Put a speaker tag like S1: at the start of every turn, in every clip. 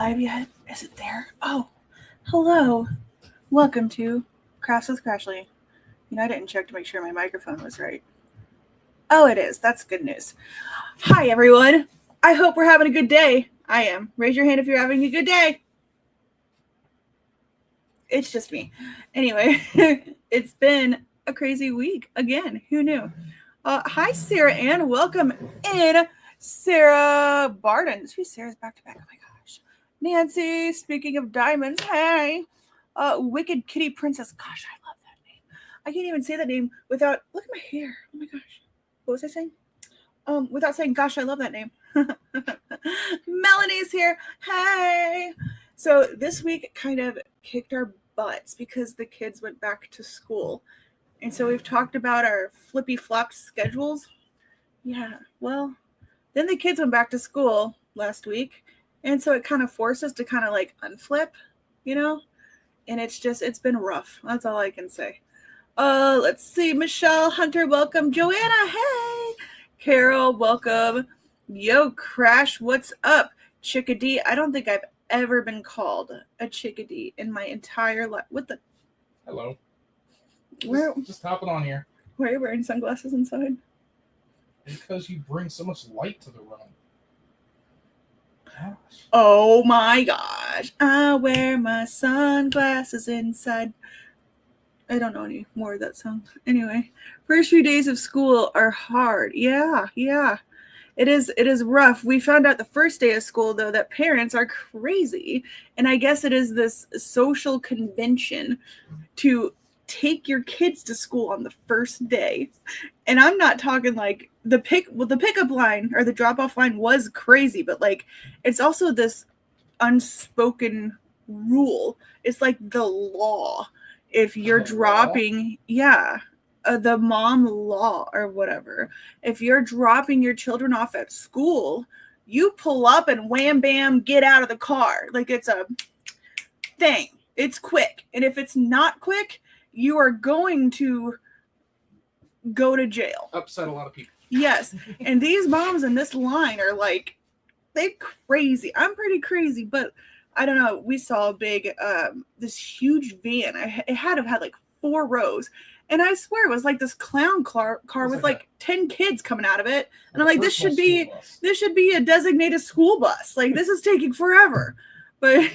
S1: Live yet? Is it there? Oh, hello. Welcome to Crafts with Crashly. I didn't check to make sure my microphone was right. Oh, it is. That's good news. Hi, everyone. I hope we're having a good day. I am. Raise your hand if you're having a good day. It's just me. Anyway, it's been a crazy week again. Who knew? Hi, Sarah Ann. Welcome in, Sarah Bardens. Who's Sarah's back to back? Oh my gosh. Nancy, speaking of diamonds, hey. Wicked Kitty Princess. Gosh, I love that name. I can't even say that name without. Look at my hair. Oh my gosh. What was I saying? Without saying, gosh, I love that name. Melanie's here. Hey. So this week kind of kicked our butts because the kids went back to school. And so we've talked about our flippy flopped schedules. Yeah, well, then the kids went back to school last week. And so it kind of forced us to kind of like unflip, And it's been rough. That's all I can say. Let's see. Michelle Hunter, welcome. Joanna, hey. Carol, welcome. Yo, Crash, what's up? Chickadee. I don't think I've ever been called a chickadee in my entire life. What the?
S2: Hello.
S1: Just
S2: hopping on here.
S1: Why are you wearing sunglasses inside?
S2: Because you bring so much light to the room.
S1: Gosh. Oh my gosh. I wear my sunglasses inside. I don't know any more of that song. Anyway, first few days of school are hard. Yeah. It is rough. We found out the first day of school, though, that parents are crazy. And I guess it is this social convention to take your kids to school on the first day. And I'm not talking like the pickup line or the drop-off line was crazy, but like it's also this unspoken rule. It's like the law. If you're dropping, the mom law or whatever. If you're dropping your children off at school, you pull up and wham bam, get out of the car. Like it's a thing. It's quick. And if it's not quick, you are going to go to jail.
S2: Upset a lot of people.
S1: Yes. And these moms in this line are like, they crazy. I'm pretty crazy, but I don't know. We saw a big, this huge van. It had to have had like 4 rows. And I swear it was like this clown car with like 10 kids coming out of it. And I'm like, this should be a designated school bus. Like this is taking forever. But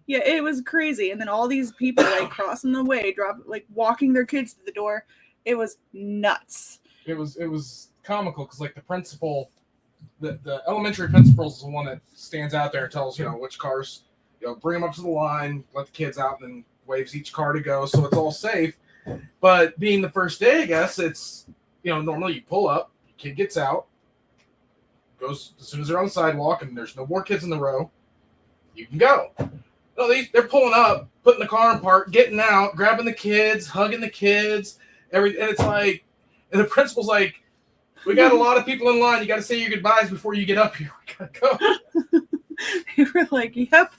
S1: yeah, it was crazy. And then all these people like crossing the way, walking their kids to the door. It was nuts.
S2: It was comical because like the principal, the elementary principal is the one that stands out there and tells which cars, bring them up to the line, let the kids out, and then waves each car to go, so it's all safe. But being the first day, I guess it's normally you pull up, kid gets out, goes as soon as they're on the sidewalk, and there's no more kids in the row, you can go. No, they're pulling up, putting the car in park, getting out, grabbing the kids, hugging the kids, and it's like, and the principal's like, we got a lot of people in line. You got to say your goodbyes before you get up here. We got to
S1: go. They were like, yep.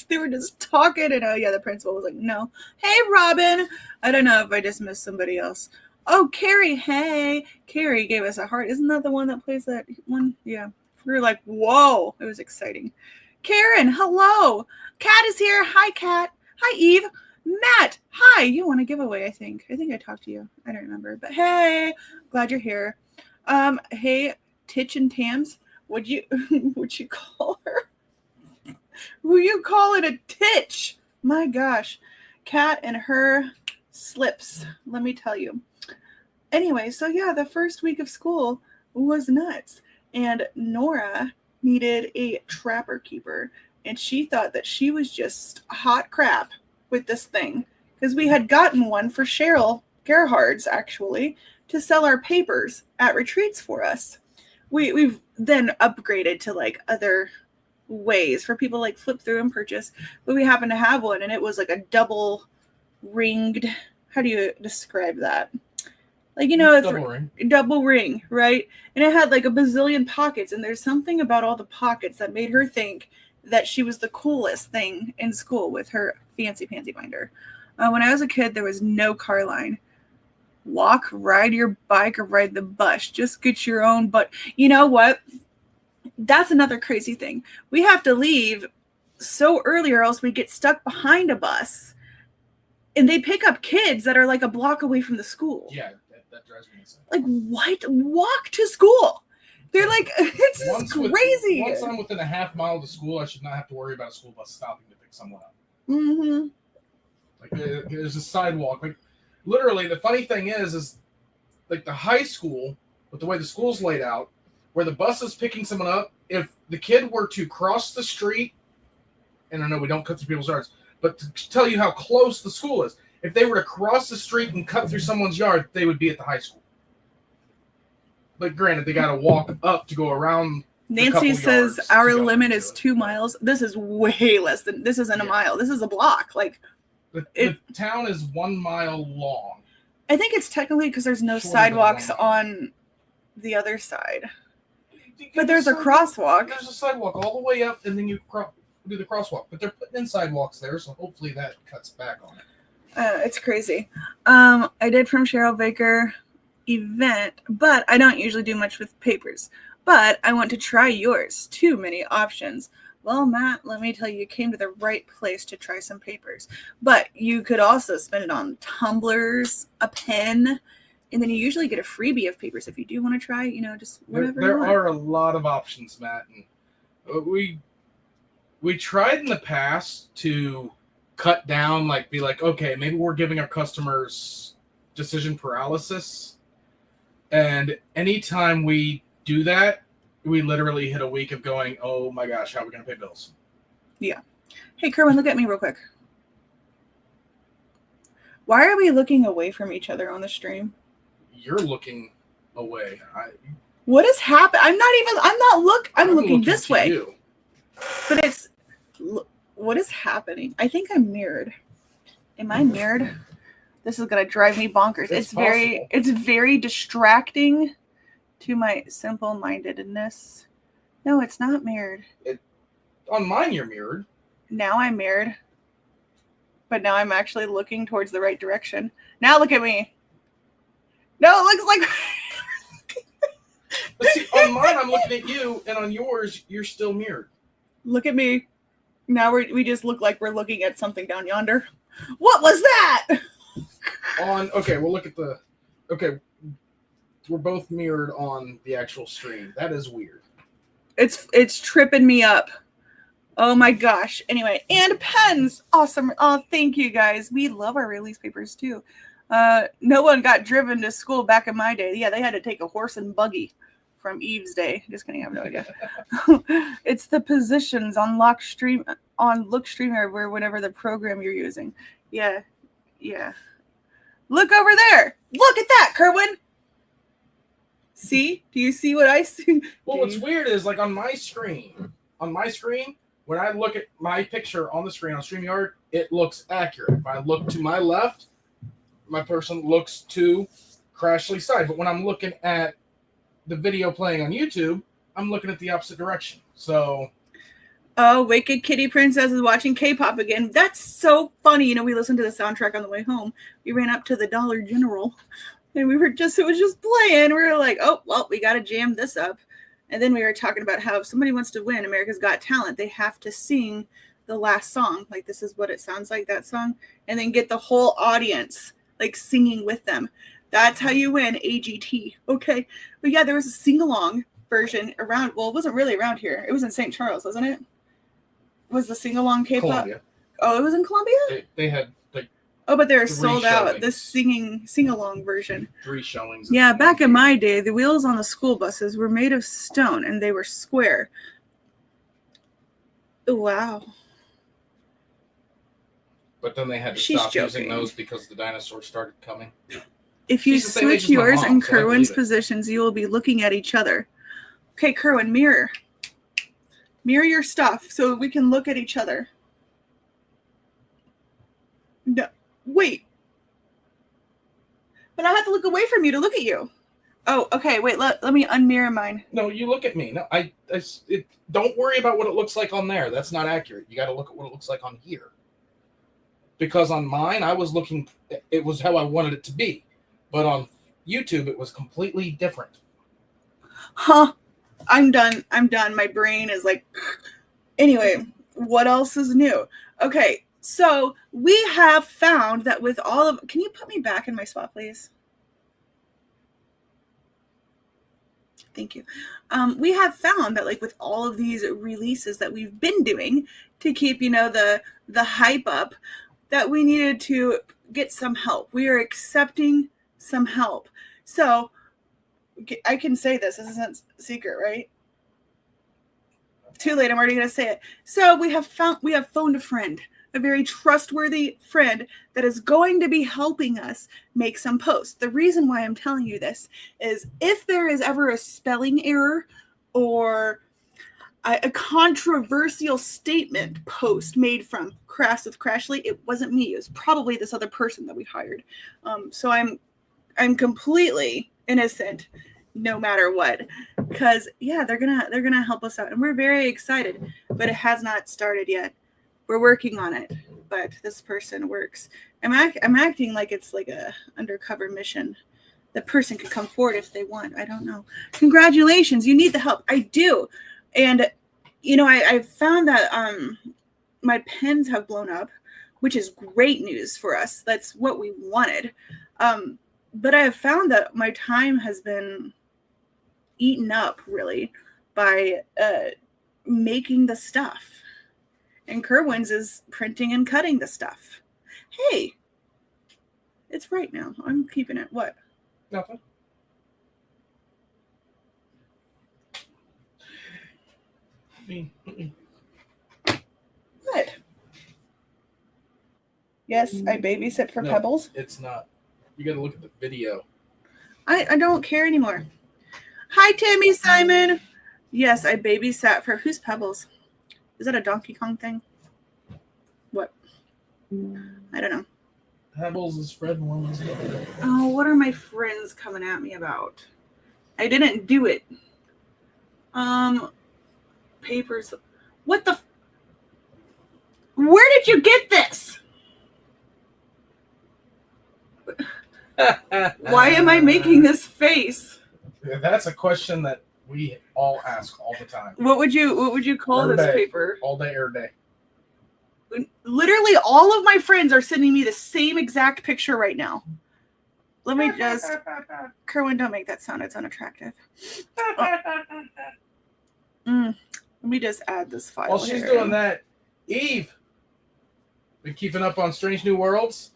S1: They were just talking. And the principal was like, no. Hey, Robin. I don't know if I just missed somebody else. Oh, Carrie. Hey. Carrie gave us a heart. Isn't that the one that plays that one? Yeah. We were like, whoa. It was exciting. Karen, hello. Kat is here. Hi, Kat. Hi, Eve. Matt, hi. You want a giveaway, I think. I talked to you. I don't remember. But hey, glad you're here. Hey, Titch and Tams, would you call her? Who you calling a titch? My gosh. Kat and her slips, let me tell you. Anyway, so yeah, the first week of school was nuts. And Nora needed a trapper keeper. And she thought that she was just hot crap with this thing, because we had gotten one for Cheryl Gerhard's actually to sell our papers at retreats for us. We've then upgraded to like other ways for people like flip through and purchase, but we happen to have one, and it was like a double ringed, how do you describe that? Like, double ring, right? And it had like a bazillion pockets, and there's something about all the pockets that made her think that she was the coolest thing in school with her fancy binder. When I was a kid, there was no car line. Walk, ride your bike, or ride the bus. Just get your own. But you know what? That's another crazy thing. We have to leave so early or else we get stuck behind a bus. And they pick up kids that are like a block away from the school.
S2: Yeah, that drives me insane.
S1: Like, what? Walk to school. They're like, it's just crazy.
S2: Once I'm within a half mile to school, I should not have to worry about a school bus stopping to pick someone up.
S1: Mm-hmm.
S2: Like, there's a sidewalk. Like, literally, the funny thing is like the high school, with the way the school's laid out, where the bus is picking someone up, if the kid were to cross the street, and I know we don't cut through people's yards, but to tell you how close the school is, if they were to cross the street and cut through someone's yard, they would be at the high school. But granted, they got to walk up to go around.
S1: Nancy says our limit is 2 miles. This is way less than, this isn't a mile. This is a block. Like,
S2: the town is 1 mile long.
S1: I think it's technically because there's no sidewalks on the other side. But there's a crosswalk.
S2: There's a sidewalk all the way up, and then you do the crosswalk. But they're putting in sidewalks there, so hopefully that cuts back on it.
S1: It's crazy. I did from Cheryl Baker event, but I don't usually do much with papers. But I want to try yours. Too many options. Well, Matt, let me tell you, you came to the right place to try some papers. But you could also spend it on tumblers, a pen, and then you usually get a freebie of papers if you do want to try, just whatever.
S2: There are a lot of options, Matt. And we tried in the past to cut down, be like, okay, maybe we're giving our customers decision paralysis. And anytime we do that, we literally hit a week of going, oh my gosh, how are we going to pay bills?
S1: Yeah. Hey, Kerwin, look at me real quick. Why are we looking away from each other on the stream?
S2: You're looking away.
S1: What has happened? I'm looking this way.
S2: You.
S1: But what is happening? I think I'm mirrored. Am I mirrored? This is going to drive me bonkers. It's very distracting to my simple-mindedness. No, it's not mirrored.
S2: On mine, you're mirrored.
S1: Now I'm mirrored. But now I'm actually looking towards the right direction. Now look at me. No, it looks like...
S2: But see, on mine, I'm looking at you, and on yours, you're still mirrored.
S1: Look at me. Now we just look like we're looking at something down yonder. What was that?
S2: We'll look at the... Okay, we're both mirrored on the actual stream. That is weird.
S1: It's tripping me up. Oh my gosh. Anyway, and pens. Awesome. Oh, thank you guys. We love our release papers too. No one got driven to school back in my day. Yeah, they had to take a horse and buggy from Eve's day. Just kidding, I have no idea. It's the positions on Look StreamYard where whatever the program you're using. Yeah. Look over there. Look at that, Kerwin. See? Do you see what I see?
S2: Well, what's weird is on my screen, when I look at my picture on the screen on StreamYard, it looks accurate. If I look to my left, my person looks to Crashly's side. But when I'm looking at the video playing on YouTube, I'm looking at the opposite direction. So...
S1: Oh, Wicked Kitty Princess is watching K-pop again. That's so funny. We listened to the soundtrack on the way home. We ran up to the Dollar General, and it was just playing. We were like, oh, well, we got to jam this up. And then we were talking about how if somebody wants to win America's Got Talent, they have to sing the last song. Like, this is what it sounds like, that song. And then get the whole audience, singing with them. That's how you win AGT. Okay. But yeah, there was a sing-along version around. Well, it wasn't really around here. It was in St. Charles, wasn't it? Was the sing-along K-pop?
S2: Columbia.
S1: Oh, it was in Columbia?
S2: They had,
S1: oh, but they were sold out.
S2: Showings.
S1: The sing-along version.
S2: 3 showings.
S1: Yeah, back in my day, the wheels on the school buses were made of stone, and they were square. Wow.
S2: But then they had to
S1: She's
S2: stop
S1: joking.
S2: using those because the dinosaurs started coming.
S1: If you
S2: She's the same age
S1: switch
S2: as my
S1: yours
S2: mom,
S1: and
S2: so I believe
S1: Kerwin's
S2: it.
S1: positions, you will be looking at each other. Okay, Kerwin, mirror. Mirror your stuff so we can look at each other. No, wait. But I have to look away from you to look at you. Oh, okay, wait, let me unmirror mine.
S2: No, you look at me. No, don't worry about what it looks like on there. That's not accurate. You got to look at what it looks like on here. Because on mine, it was how I wanted it to be. But on YouTube, it was completely different.
S1: Huh. I'm done. My brain is like, anyway, what else is new? Okay, so we have found that with all of, can you put me back in my spot, please? Thank you. We have found that like with all of these releases that we've been doing to keep, the hype up, that we needed to get some help. We are accepting some help. So I can say this isn't secret, right? Too late. I'm already going to say it. So we have phoned a friend, a very trustworthy friend that is going to be helping us make some posts. The reason why I'm telling you this is if there is ever a spelling error or a controversial statement post made from Crafts with Crashly, it wasn't me. It was probably this other person that we hired. So I'm completely innocent no matter what, because they're gonna help us out, and we're very excited, but it has not started yet. We're working on it, but this person works. I'm acting like it's like a undercover mission. The person could come forward if they want. I don't know. Congratulations, you need the help. I do. And I found that my pens have blown up, which is great news for us. That's what we wanted. But I have found that my time has been eaten up really by making the stuff. And Kerwin's is printing and cutting the stuff. Hey, it's right now. I'm keeping it. What?
S2: Nothing.
S1: What? Yes, I babysit for Pebbles.
S2: It's not. You got to look at the video.
S1: I don't care anymore. Hi, Tammy Simon. Yes, I babysat for who's Pebbles? Is that a Donkey Kong thing? What? I don't know.
S2: Pebbles is Fred and Loma's mother.
S1: Oh, what are my friends coming at me about? I didn't do it. Papers. What the? Where did you get this? Why am I making this face?
S2: That's a question that we all ask all the time.
S1: What would you call this paper?
S2: All day, every day.
S1: Literally, all of my friends are sending me the same exact picture right now. Let me just... Kerwin, don't make that sound. It's unattractive. Let me just add this file.
S2: While she's doing that, Eve, been keeping up on Strange New Worlds?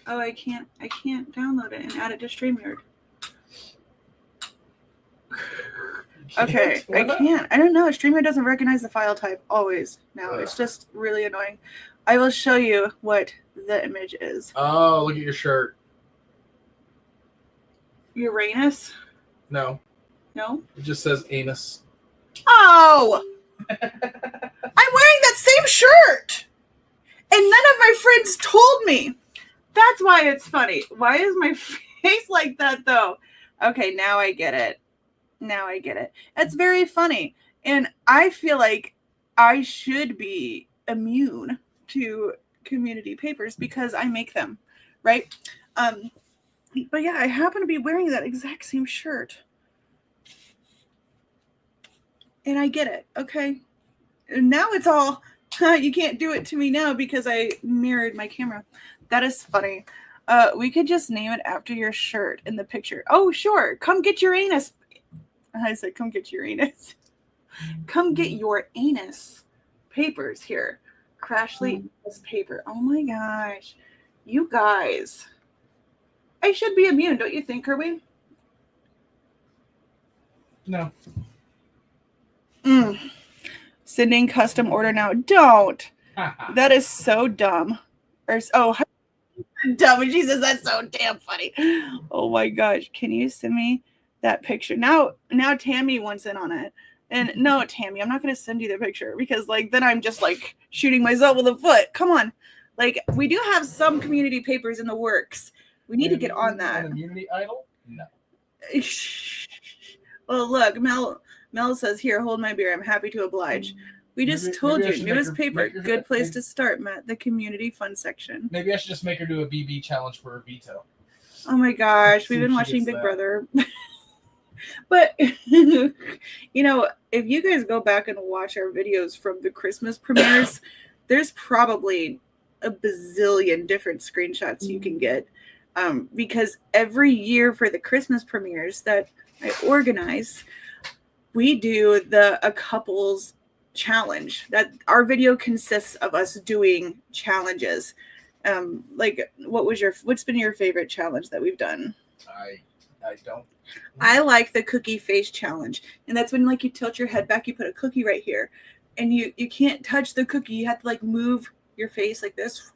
S1: Oh, I can't download it and add it to StreamYard. Okay, I can't. I don't know. StreamYard doesn't recognize the file type always. Now it's just really annoying. I will show you what the image is.
S2: Oh, look at your shirt.
S1: Uranus?
S2: No.
S1: No?
S2: It just says anus.
S1: Oh! I'm wearing that same shirt! And none of my friends told me. That's why it's funny. Why is my face like that, though? Okay, now I get it. It's very funny. And I feel like I should be immune to community papers because I make them, right? But yeah, I happen to be wearing that exact same shirt. And I get it, okay? And now it's all, you can't do it to me now because I mirrored my camera. That is funny. We could just name it after your shirt in the picture. Oh, sure. Come get your anus. I said, come get your anus. Come get your anus papers here. Crashly anus paper. Oh my gosh. You guys. I should be immune, don't you think, Kerwin?
S2: No.
S1: Sending custom order now. Don't. That is so dumb. Dumb. Jesus, that's so damn funny. Oh my gosh. Can you send me that picture? Now Tammy wants in on it. And no, Tammy, I'm not going to send you the picture because then I'm just shooting myself with a foot. Come on. We do have some community papers in the works. We need to get on that.
S2: An immunity idol? No.
S1: Well, look, Mel says, here, hold my beer. I'm happy to oblige. We just told you, newest paper, good place to start, Matt, the community fun section.
S2: Maybe I should just make her do a BB challenge for her veto.
S1: Oh my gosh, we've been watching Big Brother. But you know, if you guys go back and watch our videos from the Christmas premieres, there's probably a bazillion different screenshots you can get. Because every year for the Christmas premieres that I organize, we do a couples challenge. That our video consists of us doing challenges. Like what's been your favorite challenge that we've done?
S2: I don't.
S1: I like the cookie face challenge, and that's when like you tilt your head back, you put a cookie right here, and you can't touch the cookie. You have to like move your face like this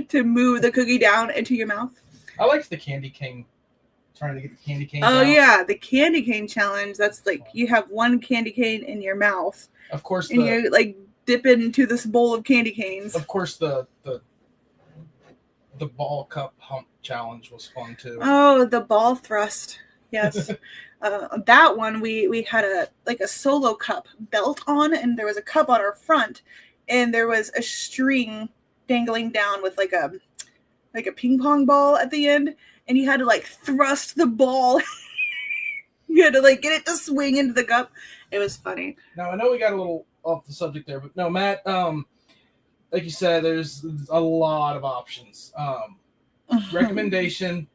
S1: to move the cookie down into your mouth.
S2: I liked the candy cane. Trying to get the candy cane.
S1: Oh yeah, the candy cane challenge. That's like you have one candy cane in your mouth.
S2: Of course,
S1: and you like dip it into this bowl of candy canes.
S2: Of course, the ball cup hump challenge was fun too.
S1: Oh, the ball thrust. Yes. That one we had a solo cup belt on, and there was a cup on our front, and there was a string dangling down with like a ping pong ball at the end, and you had to like thrust the ball. You had to like get it to swing into the cup. It was funny.
S2: Now I know we got a little off the subject there, but no, Matt, like you said, there's a lot of options. Recommendation,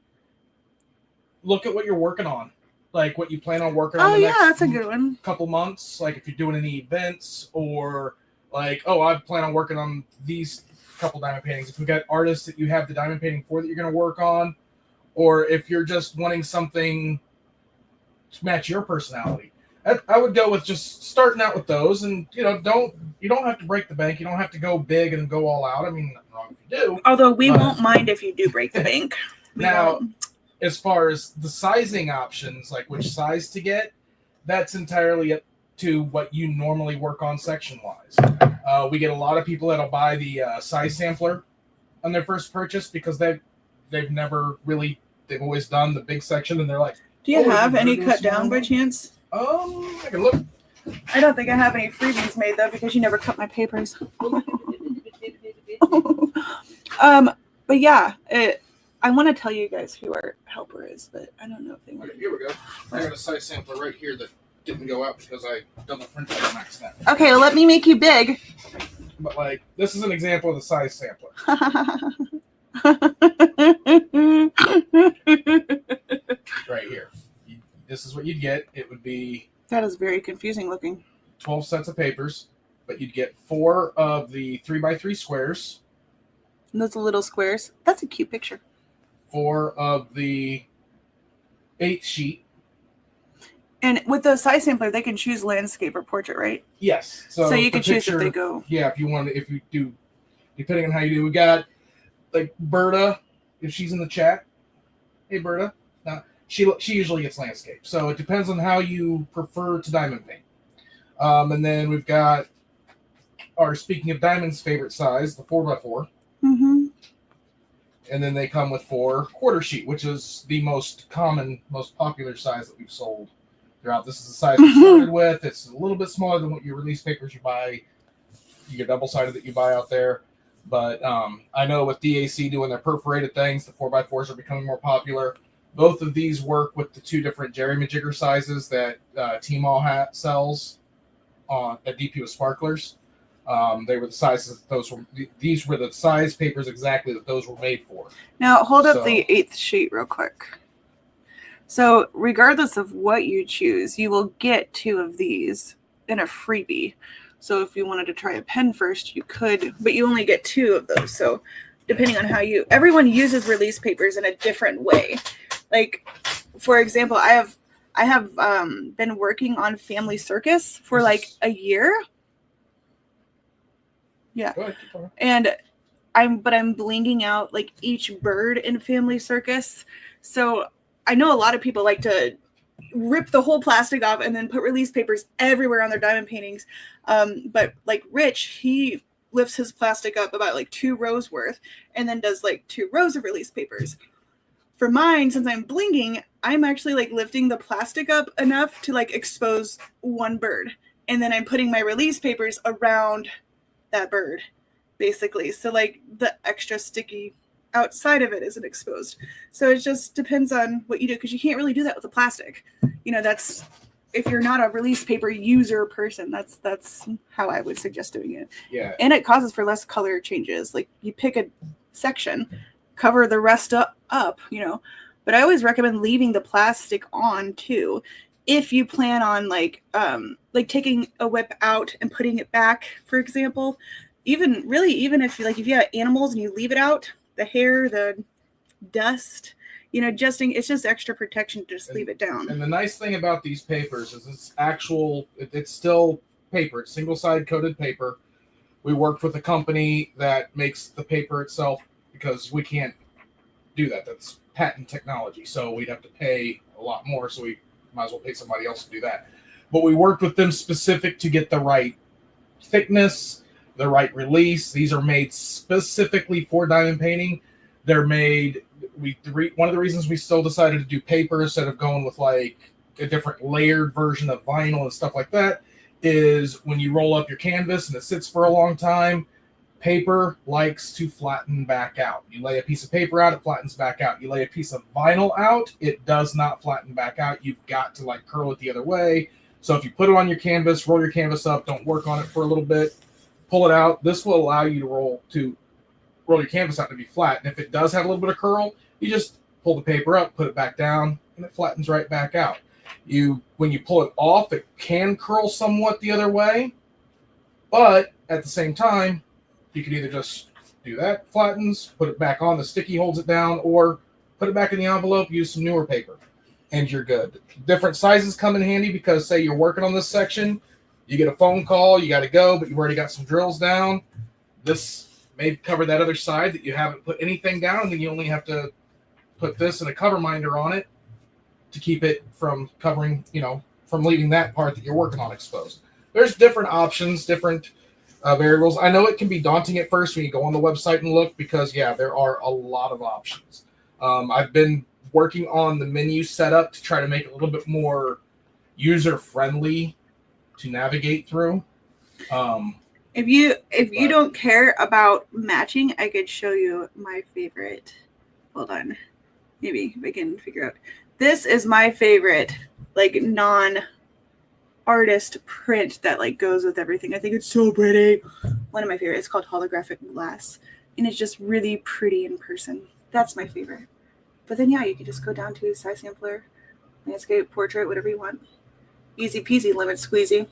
S2: look at what you're working on, like what you plan on working on.
S1: Oh yeah, that's a good one.
S2: Couple months, like if you're doing any events, or like, oh, I plan on working on these couple diamond paintings. If we got artists that you have the diamond painting for that you're going to work on, or if you're just wanting something to match your personality, I would go with just starting out with those. And you don't have to break the bank. You don't have to go big and go all out. I mean, nothing wrong if you do.
S1: Although we won't mind if you do break the bank.
S2: Now, as far as the sizing options, like which size to get, that's entirely up to what you normally work on section wise. We get a lot of people that'll buy the size sampler on their first purchase because they've always done the big section, and they're like,
S1: do you have any cut down by chance?
S2: I can look.
S1: I don't think I have any freebies made though, because you never cut my papers. But yeah, I want to tell you guys who our helper is, but I don't know if they want to.
S2: Here we go. I got a size sampler right here that didn't go out because I double printed on accident.
S1: Okay, let me make you big.
S2: But like, this is an example of the size sampler. Right here. This is what you'd get. It would be...
S1: That is very confusing looking.
S2: 12 sets of papers, but you'd get 4 of the 3x3 squares.
S1: And those little squares. That's a cute picture.
S2: 4 of the 8th sheet.
S1: And with the size sampler, they can choose landscape or portrait, right?
S2: Yes.
S1: So you can choose if they go.
S2: Yeah, if you do, depending on how you do. We got like Berta, if she's in the chat. Hey, Berta. She usually gets landscape. So it depends on how you prefer to diamond paint. And then we've got our, speaking of diamonds, favorite size, the 4x4.
S1: Mm-hmm.
S2: And then they come with 4 quarter sheet, which is the most common, most popular size that we've sold throughout. This is the size we started with. It's a little bit smaller than what your release papers you buy, your double-sided that you buy out there. But I know with DAC doing their perforated things, the 4x4s are becoming more popular. Both of these work with the 2 different Jerry Majigger sizes that Tmall sells at DP with Sparklers. They were the sizes that these were the size papers exactly that those were made for.
S1: Now hold up the 8th sheet real quick. So regardless of what you choose, you will get 2 of these in a freebie. So if you wanted to try a pen first, you could, but you only get 2 of those. So depending on how everyone uses release papers in a different way. Like, for example, I have been working on Family Circus for like a year. Yeah. And I'm blinging out like each bird in Family Circus. So I know a lot of people like to rip the whole plastic off and then put release papers everywhere on their diamond paintings. But like Rich, he lifts his plastic up about like 2 rows worth and then does like 2 rows of release papers. For mine, since I'm blinging, I'm actually like lifting the plastic up enough to like expose 1 bird. And then I'm putting my release papers around that bird, basically. So like the extra sticky outside of it isn't exposed. So it just depends on what you do, because you can't really do that with the plastic. That's if you're not a release paper user person, that's how I would suggest doing it.
S2: Yeah.
S1: And it causes for less color changes. Like you pick a section, cover the rest up, But I always recommend leaving the plastic on too, if you plan on like taking a whip out and putting it back, for example. Even if you have animals and you leave it out, the hair, the dust, it's just extra protection to just leave it down.
S2: And the nice thing about these papers is it's still paper. It's single-side coated paper. We worked with a company that makes the paper itself because we can't do that. That's patent technology. So we'd have to pay a lot more. So we might as well pay somebody else to do that. But we worked with them specific to get the right thickness, the right release. These are made specifically for diamond painting. They're made. One of the reasons we still decided to do paper instead of going with like a different layered version of vinyl and stuff like that is when you roll up your canvas and it sits for a long time, paper likes to flatten back out. You lay a piece of paper out, it flattens back out. You lay a piece of vinyl out, it does not flatten back out. You've got to like curl it the other way. So if you put it on your canvas, roll your canvas up, don't work on it for a little bit, pull it out. This will allow you to roll your canvas out to be flat. And if it does have a little bit of curl, you just pull the paper up, put it back down, and it flattens right back out. When you pull it off, it can curl somewhat the other way, but at the same time, you can either just do that, flattens, put it back on, the sticky holds it down, or put it back in the envelope, use some newer paper, and you're good. Different sizes come in handy because, say, you're working on this section, you get a phone call, you got to go, but you've already got some drills down. This may cover that other side that you haven't put anything down, and then you only have to put this and a cover minder on it to keep it from covering, from leaving that part that you're working on exposed. There's different options, different variables. I know it can be daunting at first when you go on the website and look because, there are a lot of options. I've been working on the menu setup to try to make it a little bit more user-friendly to navigate through.
S1: If you don't care about matching, I could show you my favorite. Hold on. Maybe if I can figure out. This is my favorite, like non-artist print that like goes with everything. I think it's so pretty. One of my favorites. It's called Holographic Glass, and it's just really pretty in person. That's my favorite. But then you can just go down to size sampler, landscape, portrait, whatever you want. Easy peasy, lemon squeezy.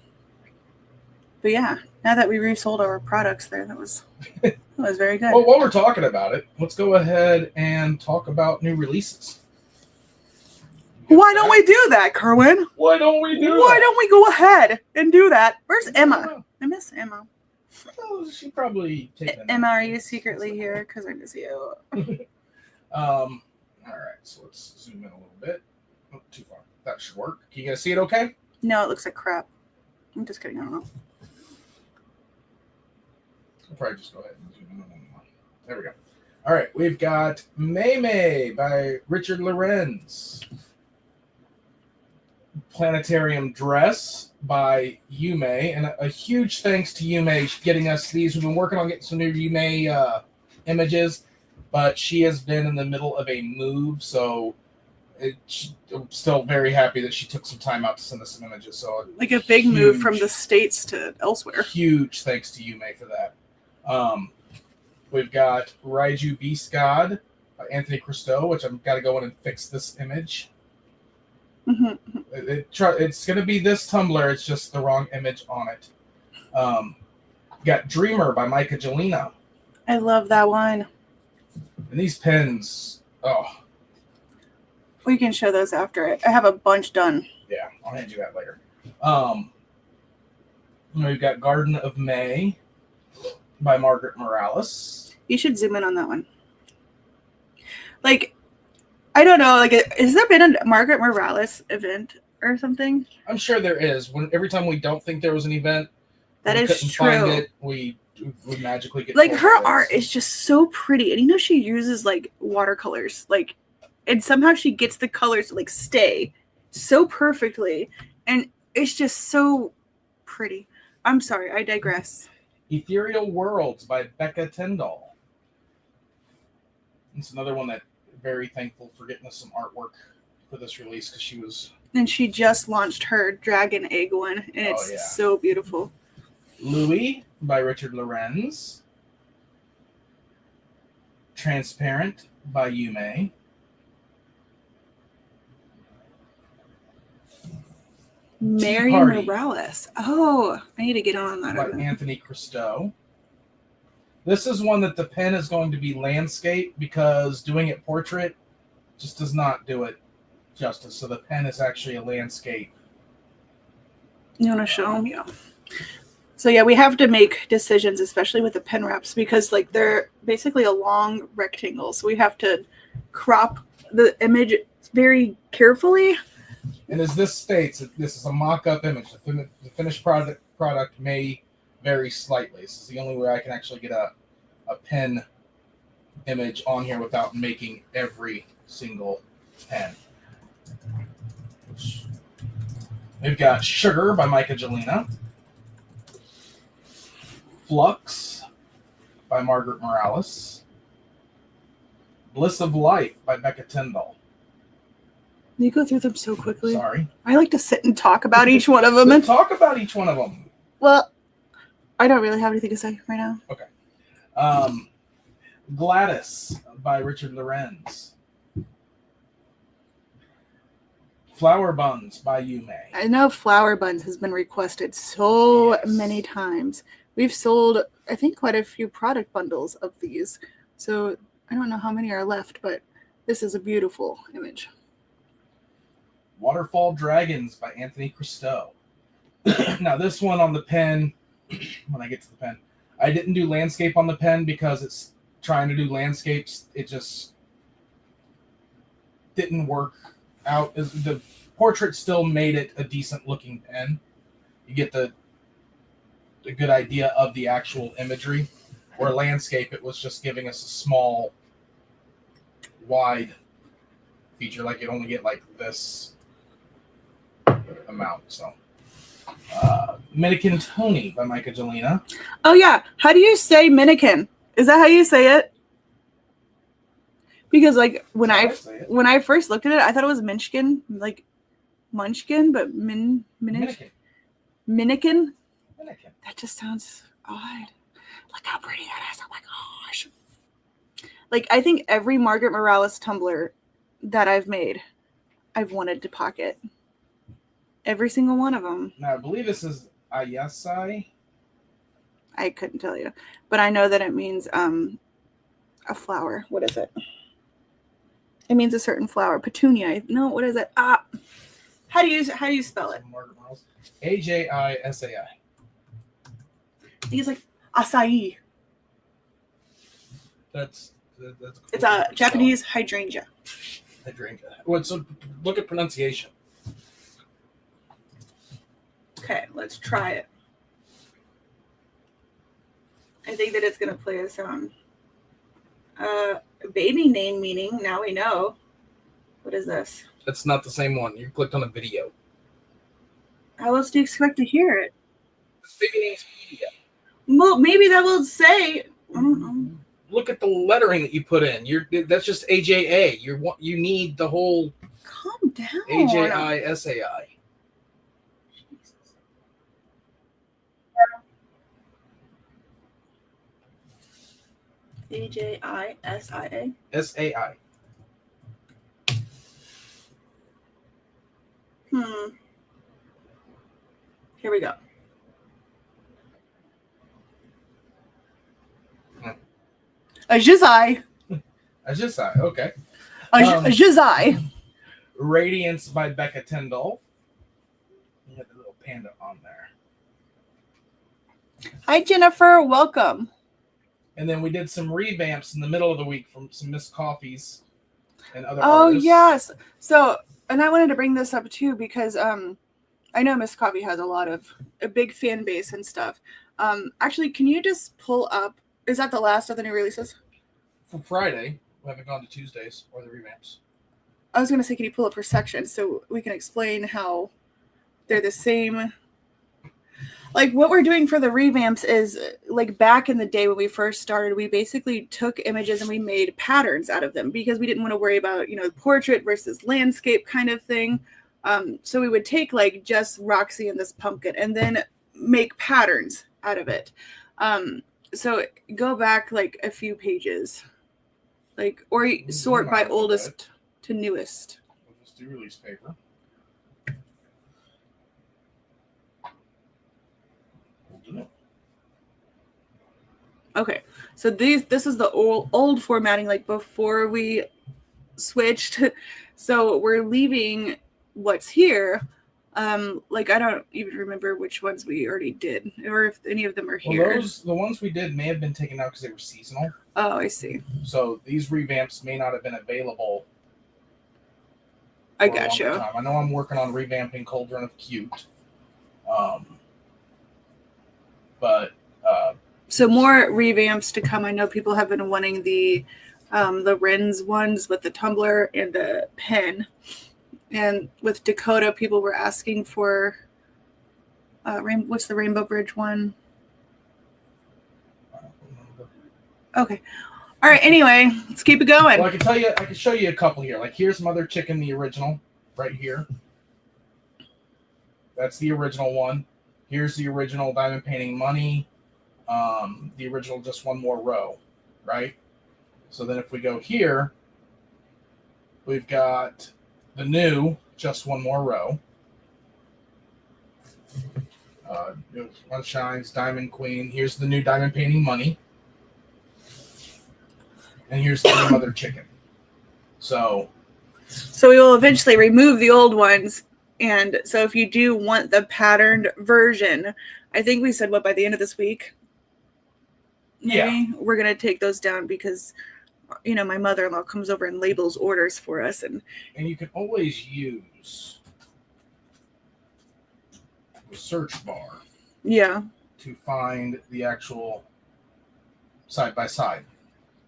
S1: But now that we resold our products there, that was very good.
S2: Well, while we're talking about it, let's go ahead and talk about new releases.
S1: Why don't we do that, Kerwin?
S2: Why don't we
S1: go ahead and do that? Where's Emma? I miss Emma.
S2: Oh, she probably taken it.
S1: Emma, are you secretly here? Because I miss you.
S2: All right, so let's zoom in a little bit. Oh, too far. That should work. Can you guys see it okay?
S1: No, it looks like crap. I'm just kidding. I don't know.
S2: I'll probably just go ahead and zoom in a little more. There we go. All right, we've got May May by Richard Lorenz. Planetarium Dress by Yume, and a huge thanks to Yume getting us these. We've been working on getting some new Yume images, but she has been in the middle of a move, so I'm still very happy that she took some time out to send us some images. So
S1: like a big move from the States to elsewhere.
S2: Huge thanks to Yume for that. We've got Raiju Beast God by Anthony Christo, which I've got to go in and fix this image.
S1: Mm-hmm.
S2: It's going to be this Tumblr. It's just the wrong image on it. Got Dreamer by Micah Jelena.
S1: I love that one.
S2: And these pens,
S1: We can show those after. I have a bunch done.
S2: Yeah, I'll hand you that later. We've got Garden of May by Margaret Morales.
S1: You should zoom in on that one. Like, I don't know. Like, has there been a Margaret Morales event or something?
S2: I'm sure there is. Every time we don't think there was an event,
S1: that is true.
S2: Find it, we magically get.
S1: Like, her art is just so pretty, and she uses like watercolors, like, and somehow she gets the colors to like stay so perfectly, and it's just so pretty. I'm sorry, I digress.
S2: Ethereal Worlds by Becca Tyndall. It's another one that very thankful for getting us some artwork for this release because she was.
S1: And she just launched her Dragon Egg one, and it's so beautiful.
S2: Louis by Richard Lorenz. Transparent by Yume.
S1: Marion Morales. Oh, I need to get on that.
S2: By Anthony Christo. This is one that the pen is going to be landscape because doing it portrait just does not do it justice. So the pen is actually a landscape.
S1: You want to show them? Yeah. So yeah, we have to make decisions, especially with the pen wraps, because like they're basically a long rectangle. So we have to crop the image very carefully.
S2: And as this states, this is a mock-up image. The finished product may vary slightly. This is the only way I can actually get a pen image on here without making every single pen. We've got Sugar by Micah Jelena. Flux by Margaret Morales. Bliss of Life by Becca Tyndall.
S1: You go through them so quickly.
S2: Sorry.
S1: I like to sit and talk about each one of them.
S2: And talk about each one of them.
S1: Well, I don't really have anything to say right now.
S2: Okay. Gladys by Richard Lorenz. Flower Buns by Yume.
S1: I know Flower Buns has been requested so many times. We've sold, I think, quite a few product bundles of these. So I don't know how many are left, but this is a beautiful image.
S2: Waterfall Dragons by Anthony Christo. Now this one on the pen, when I get to the pen, I didn't do landscape on the pen because it's trying to do landscapes. It just didn't work out. The portrait still made it a decent looking pen. You get the good idea of the actual imagery. Or landscape, it was just giving us a small, wide feature. Like you'd only get like this amount. So Minikin Tony by Micah Jelena.
S1: Oh yeah, how do you say Minikin? Is that how you say it? Because like when I first looked at it, I thought it was Minchkin, like Munchkin, but Minikin. Minikin. That just sounds odd. Look how pretty that is! Oh my gosh! Like I think every Margaret Morales tumbler that I've made, I've wanted to pocket. Every single one of them.
S2: Now, I believe this is Ayasai.
S1: I couldn't tell you. But I know that it means a flower. What is it? It means a certain flower. Petunia. No, what is it? How do you spell it?
S2: Ajisai.
S1: I think it's like acai.
S2: That's cool.
S1: It's a Japanese hydrangea.
S2: Well, so look at pronunciation.
S1: Okay, let's try it. I think that it's going to play a sound. Baby name meaning. Now we know. What is this?
S2: That's not the same one. You clicked on a video.
S1: How else do you expect to hear it?
S2: This baby name's media.
S1: Well, maybe that will say. I don't know.
S2: Look at the lettering that you put in. That's just AJA. You need the whole.
S1: Calm down.
S2: AJISAI.
S1: AJISIA.
S2: SAI.
S1: Here we go. Ajizai.
S2: Okay.
S1: Ajizai.
S2: Radiance by Becca Tyndall. You have the little panda on there.
S1: Hi, Jennifer. Welcome.
S2: And then we did some revamps in the middle of the week from some Miss Coffees and other
S1: artists.
S2: Oh,
S1: yes. So, and I wanted to bring this up too because I know Miss Coffee has a big fan base and stuff. Actually, can you just pull up, is that the last of the new releases?
S2: For Friday. We haven't gone to Tuesdays or the revamps.
S1: I was going to say, can you pull up her section so we can explain how they're the same? like what we're doing for the revamps is like back in the day when we first started, we basically took images and we made patterns out of them because we didn't want to worry about, portrait versus landscape kind of thing. So we would take like just Roxy and this pumpkin and then make patterns out of it. So go back like a few pages, like, or sort by oldest to newest.
S2: We'll just do release paper.
S1: Okay, so this is the old formatting, like before we switched. So we're leaving what's here. Like I don't even remember which ones we already did, or if any of them are here.
S2: Well, the ones we did may have been taken out because they were seasonal.
S1: Oh, I see.
S2: So these revamps may not have been available.
S1: I got you.
S2: I know I'm working on revamping Cauldron of Cute.
S1: So more revamps to come. I know people have been wanting the Ren's ones with the tumbler and the pen. And with Dakota, people were asking for what's the Rainbow Bridge one? Okay. All right. Anyway, let's keep it going.
S2: Well, I can show you a couple here. Like here's Mother Chicken, the original, right here. That's the original one. Here's the original Diamond Painting Money. The original Just One More Row, right? So then if we go here, we've got the new Just One More Row. One Shines, Diamond Queen. Here's the new Diamond Painting Money. And here's the new Mother Chicken. So
S1: we will eventually remove the old ones. And so if you do want the patterned version, I think we said by the end of this week, maybe we're going to take those down because, my mother-in-law comes over and labels orders for us. And
S2: you can always use the search bar.
S1: Yeah.
S2: To find the actual side by side.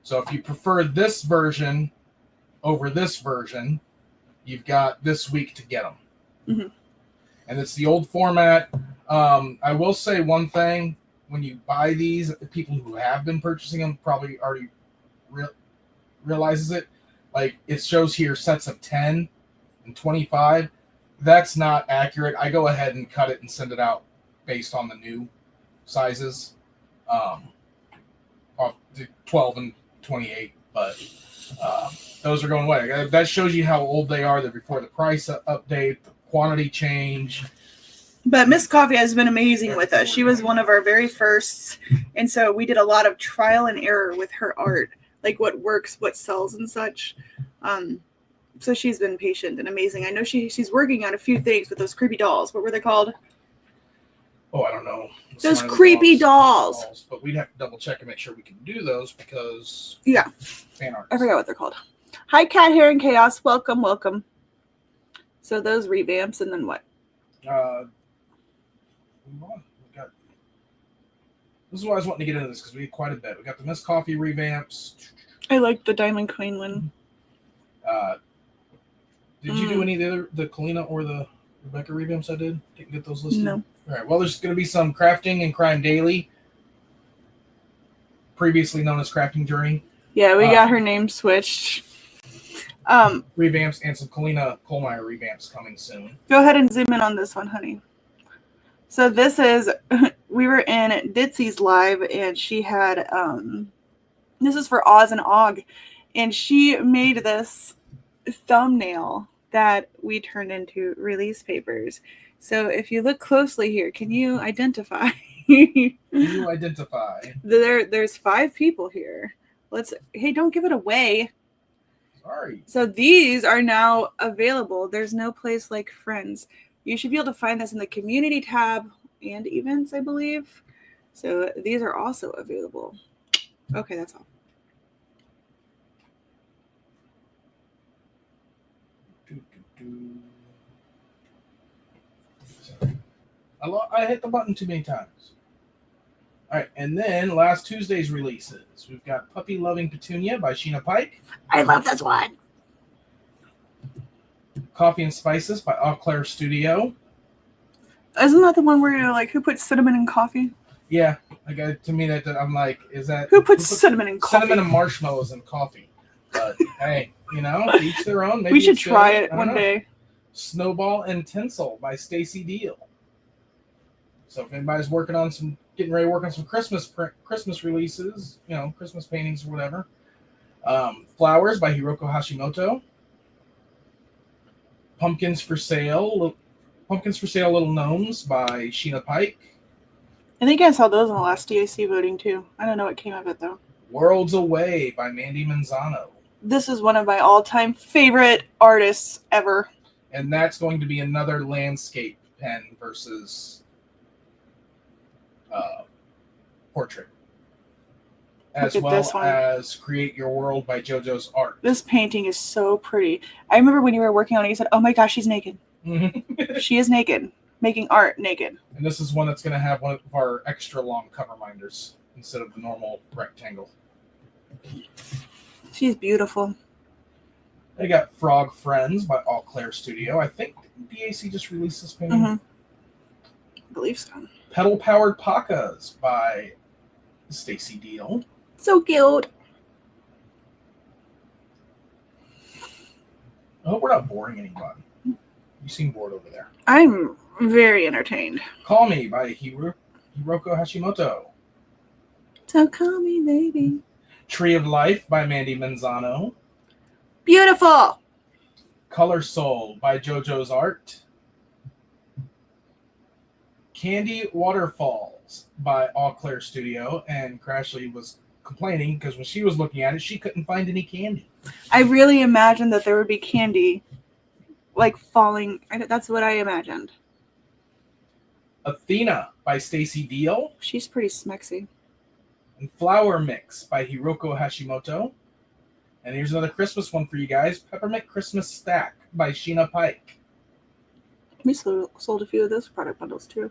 S2: So if you prefer this version over this version, you've got this week to get them.
S1: Mm-hmm.
S2: And it's the old format. I will say one thing. When you buy these, the people who have been purchasing them probably already realizes it. Like it shows here sets of 10 and 25. That's not accurate. I go ahead and cut it and send it out based on the new sizes. Off the 12 and 28, but those are going away. That shows you how old they are. They're before the price update, the quantity change.
S1: But Miss Coffee has been amazing with us. She was one of our very firsts. And so we did a lot of trial and error with her art, like what works, what sells and such. So she's been patient and amazing. I know she's working on a few things with those creepy dolls. What were they called?
S2: Oh, I don't know.
S1: Those creepy dolls.
S2: But we'd have to double check and make sure we can do those because fan art.
S1: I forgot what they're called. Hi, Cat Hair and Chaos. Welcome. So those revamps and then what?
S2: This is why I was wanting to get into this because we had quite a bit. We got the Miss Coffee revamps.
S1: I like the Diamond Queen one.
S2: Did you do any of the Kalina or the Rebecca revamps I did? Didn't get those listed?
S1: No.
S2: All right. Well, there's going to be some Crafting and Crime Daily, previously known as Crafting Journey.
S1: Yeah, we got her name switched.
S2: Revamps and some Kalina Kohlmeyer revamps coming soon.
S1: Go ahead and zoom in on this one, honey. So this is, we were in Ditsy's live and she had, this is for Oz and Og, and she made this thumbnail that we turned into release papers. So if you look closely here, can you identify? There's 5 people here. Hey, don't give it away.
S2: Sorry.
S1: So these are now available. There's no place like Friends. You should be able to find this in the community tab and events, I believe. So these are also available. Okay, that's all.
S2: I hit the button too many times. All right, and then last Tuesday's releases. We've got Puppy Loving Petunia by Sheena Pike.
S1: I love this one.
S2: Coffee and Spices by Eau Claire Studio.
S1: Isn't that the one where you're like, who puts cinnamon in coffee?
S2: Yeah, like to me that I'm like, is that
S1: Who puts cinnamon in coffee?
S2: cinnamon and marshmallows in coffee? But hey, to each their own. Maybe
S1: We should
S2: it's
S1: try
S2: good.
S1: it
S2: I don't
S1: one
S2: know.
S1: day.
S2: Snowball and Tinsel by Stacy Deal. So if anybody's getting ready to work on some Christmas releases, Christmas paintings or whatever. Flowers by Hiroko Hashimoto. Pumpkins for Sale, Little Gnomes by Sheena Pike.
S1: I think I saw those in the last DAC voting too. I don't know what came of it though.
S2: Worlds Away by Mandy Manzano.
S1: This is one of my all-time favorite artists ever.
S2: And that's going to be another landscape pen versus portrait. As
S1: Look at
S2: well
S1: this one.
S2: as Create Your World by JoJo's Art.
S1: This painting is so pretty. I remember when you were working on it, you said, oh my gosh, she's naked. She is naked. Making art naked.
S2: And this is one that's going to have one of our extra long cover minders instead of the normal rectangle.
S1: She's beautiful.
S2: They got Frog Friends by All Claire Studio. I think DAC just released this painting.
S1: I believe so.
S2: Pedal Powered Pakas by Stacy Deal.
S1: So cute.
S2: I hope we're not boring anybody. You seem bored over there.
S1: I'm very entertained.
S2: Call Me by Hiroko Hashimoto.
S1: So call me, baby.
S2: Tree of Life by Mandy Manzano.
S1: Beautiful.
S2: Color Soul by JoJo's Art. Candy Waterfalls by All Claire Studio. And Crashly was complaining because when she was looking at it, she couldn't find any candy.
S1: I really imagined that there would be candy like falling. That's what I imagined.
S2: Athena by Stacy Deal.
S1: She's pretty smexy.
S2: And Flower Mix by Hiroko Hashimoto. And here's another Christmas one for you guys. Peppermint Christmas Stack by Sheena Pike.
S1: We sold a few of those product bundles too.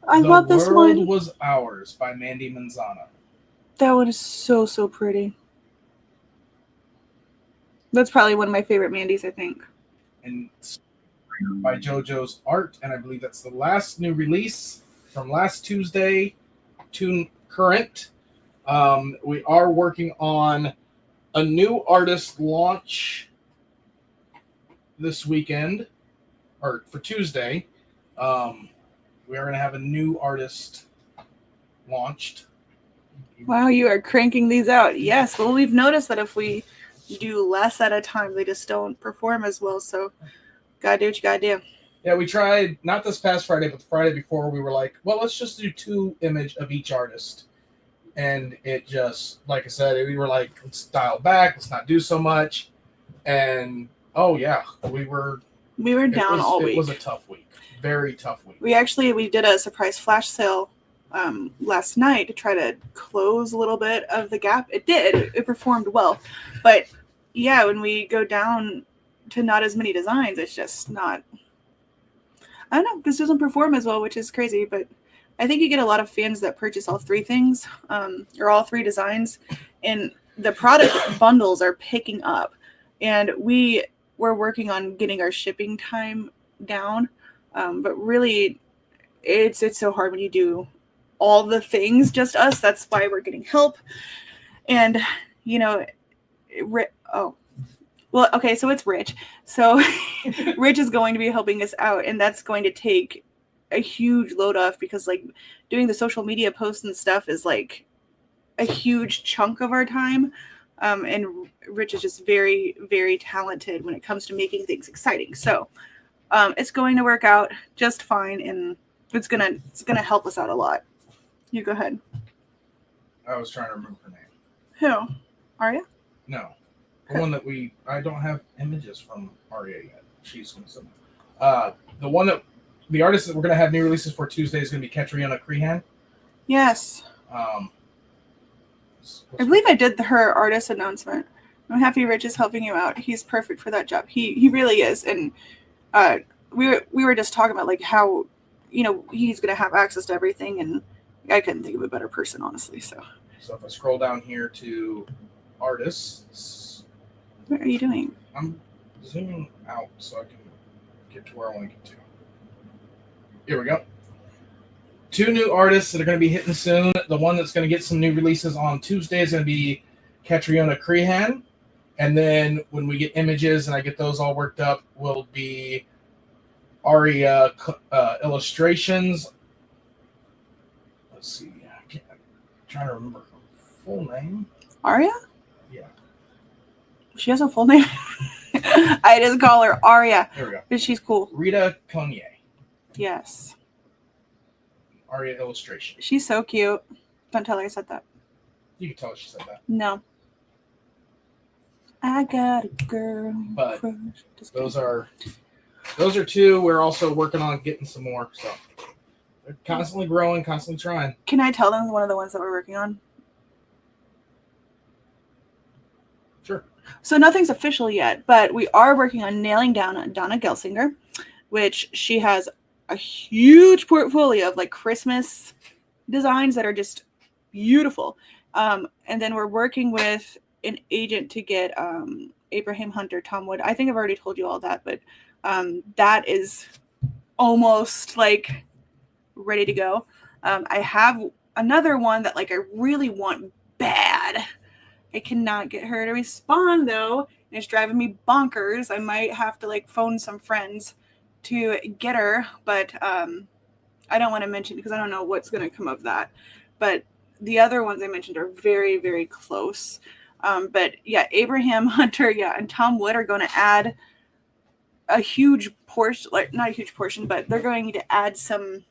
S1: I love this one.
S2: The World Was Ours by Mandy Manzano.
S1: That one is so, so pretty. That's probably one of my favorite Mandys, I think.
S2: And by JoJo's Art. And I believe that's the last new release from last Tuesday to current. We are working on a new artist launch this weekend, or for Tuesday. We are going to have a new artist launched.
S1: Wow, you are cranking these out. Yes, well, we've noticed that if we do less at a time, they just don't perform as well. So, gotta do what you gotta do.
S2: Yeah, we tried, not this past Friday, but the Friday before, we were like, well, let's just do 2 images of each artist. And it just, like I said, we were like, let's dial back, let's not do so much. And, oh yeah, we were
S1: down all week.
S2: It was a tough week. Very tough week.
S1: We did a surprise flash sale last night to try to close a little bit of the gap. It did. It performed well. But yeah, when we go down to not as many designs, it's just not, I don't know, this doesn't perform as well, which is crazy. But I think you get a lot of fans that purchase all 3 things or all 3 designs, and the product bundles are picking up. And we're working on getting our shipping time down. But really, it's so hard when you do all the things, just us. That's why we're getting help. And, so it's Rich. So Rich is going to be helping us out, and that's going to take a huge load off because, like, doing the social media posts and stuff is, like, a huge chunk of our time. And Rich is just very, very talented when it comes to making things exciting. So it's going to work out just fine, and it's gonna help us out a lot. You go ahead.
S2: I was trying to remember her name.
S1: Who? Aria?
S2: No. The one that I don't have images from Aria yet. She's going to send the artist that we're going to have new releases for Tuesday is going to be Katriona Crehan.
S1: Yes. I believe I did her artist announcement. I'm happy Rich is helping you out. He's perfect for that job. He really is. And we were just talking about, like, how, he's going to have access to everything, and I couldn't think of a better person, honestly. So
S2: if I scroll down here to artists.
S1: What are you doing?
S2: I'm zooming out so I can get to where I want to get to. Here we go. 2 new artists that are going to be hitting soon. The one that's going to get some new releases on Tuesday is going to be Catriona Crehan. And then when we get images and I get those all worked up, will be Aria Illustrations. Let's see. I'm trying to remember her full name.
S1: Aria?
S2: Yeah.
S1: She has a full name. I just call her Aria.
S2: There we go.
S1: But she's cool.
S2: Rita Conier.
S1: Yes.
S2: Aria Illustration.
S1: She's so cute. Don't tell her I said that.
S2: You can tell she said that.
S1: No. I got a girl.
S2: But
S1: crush.
S2: those are 2. We're also working on getting some more. So they're constantly growing, constantly trying.
S1: Can I tell them one of the ones that we're working on?
S2: Sure.
S1: So nothing's official yet, but we are working on nailing down Donna Gelsinger, which she has a huge portfolio of like Christmas designs that are just beautiful. And then we're working with an agent to get Abraham Hunter, Tom Wood. I think I've already told you all that, but that is almost like ready to go. I have another one that like I really want bad. I cannot get her to respond though, and it's driving me bonkers. I might have to like phone some friends to get her, but I don't want to mention because I don't know what's going to come of that. But the other ones I mentioned are very, very close. But yeah, Abraham Hunter, and Tom Wood are going to add a huge portion, like not a huge portion, but they're going to add some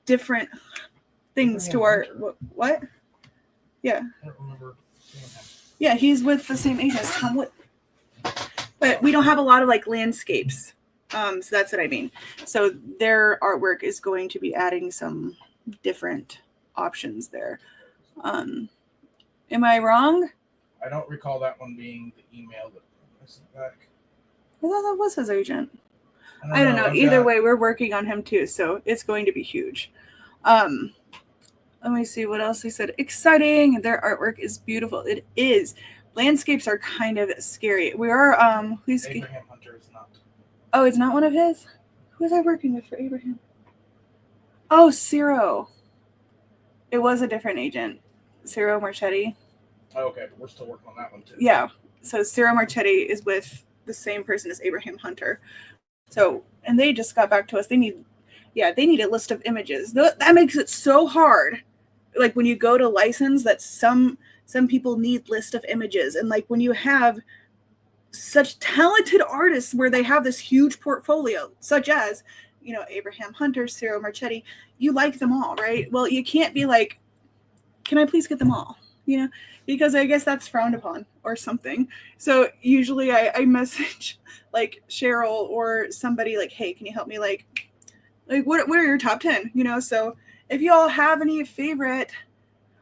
S1: different things
S2: Abraham
S1: to our
S2: Hunter.
S1: what? Yeah.
S2: I don't remember seeing him.
S1: Yeah, he's with the same agent as Tom Wood. But we don't have a lot of like landscapes. So that's what I mean. So their artwork is going to be adding some different options there. Am I wrong?
S2: I don't recall that one being the email that I sent back.
S1: I thought that was his agent. I don't know. Either way, we're working on him too, so it's going to be huge. Let me see what else they said. Exciting. Their artwork is beautiful. It is. Landscapes are kind of scary. We are
S2: Abraham Hunter is not.
S1: Oh, it's not one of his? Who was I working with for Abraham? Oh, Ciro. It was a different agent. Ciro Marchetti.
S2: Oh, okay, but we're still working on that one too.
S1: Yeah. So Ciro Marchetti is with the same person as Abraham Hunter. So, and they just got back to us. They need a list of images. That makes it so hard. Like when you go to license, that some people need list of images. And like when you have such talented artists where they have this huge portfolio, such as, Abraham Hunter, Ciro Marchetti, you like them all, right? Well, you can't be like, can I please get them all? Because I guess that's frowned upon or something. So usually I message like Cheryl or somebody like, hey, can you help me? Like what are your top 10? So if you all have any favorite,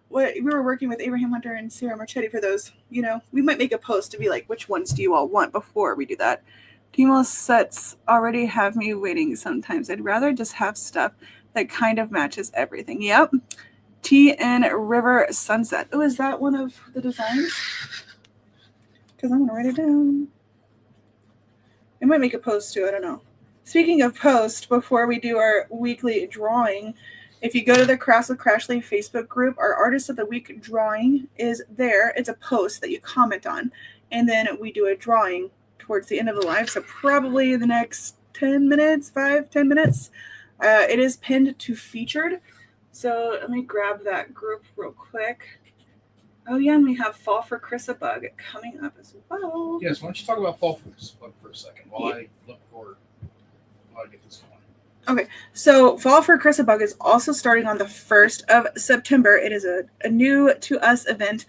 S1: we were working with Abraham Hunter and Ciro Marchetti for those, we might make a post to be like, which ones do you all want before we do that? Timo sets already have me waiting sometimes. I'd rather just have stuff that kind of matches everything. Yep. TN River Sunset. Oh, is that one of the designs? Because I'm going to write it down. I might make a post too. I don't know. Speaking of post, before we do our weekly drawing, if you go to the Crafts with Crashly Facebook group, our Artist of the Week drawing is there. It's a post that you comment on. And then we do a drawing towards the end of the live. So probably the next 10 minutes, 5-10 minutes. It is pinned to featured. So let me grab that group real quick. Oh yeah, and we have Fall for Chrisabug coming up as well.
S2: Yes, why don't you talk about Fall for Chrisabug for a second while I look for how to get this going.
S1: Okay, so Fall for Chrisabug is also starting on the 1st of September. It is a new to us event.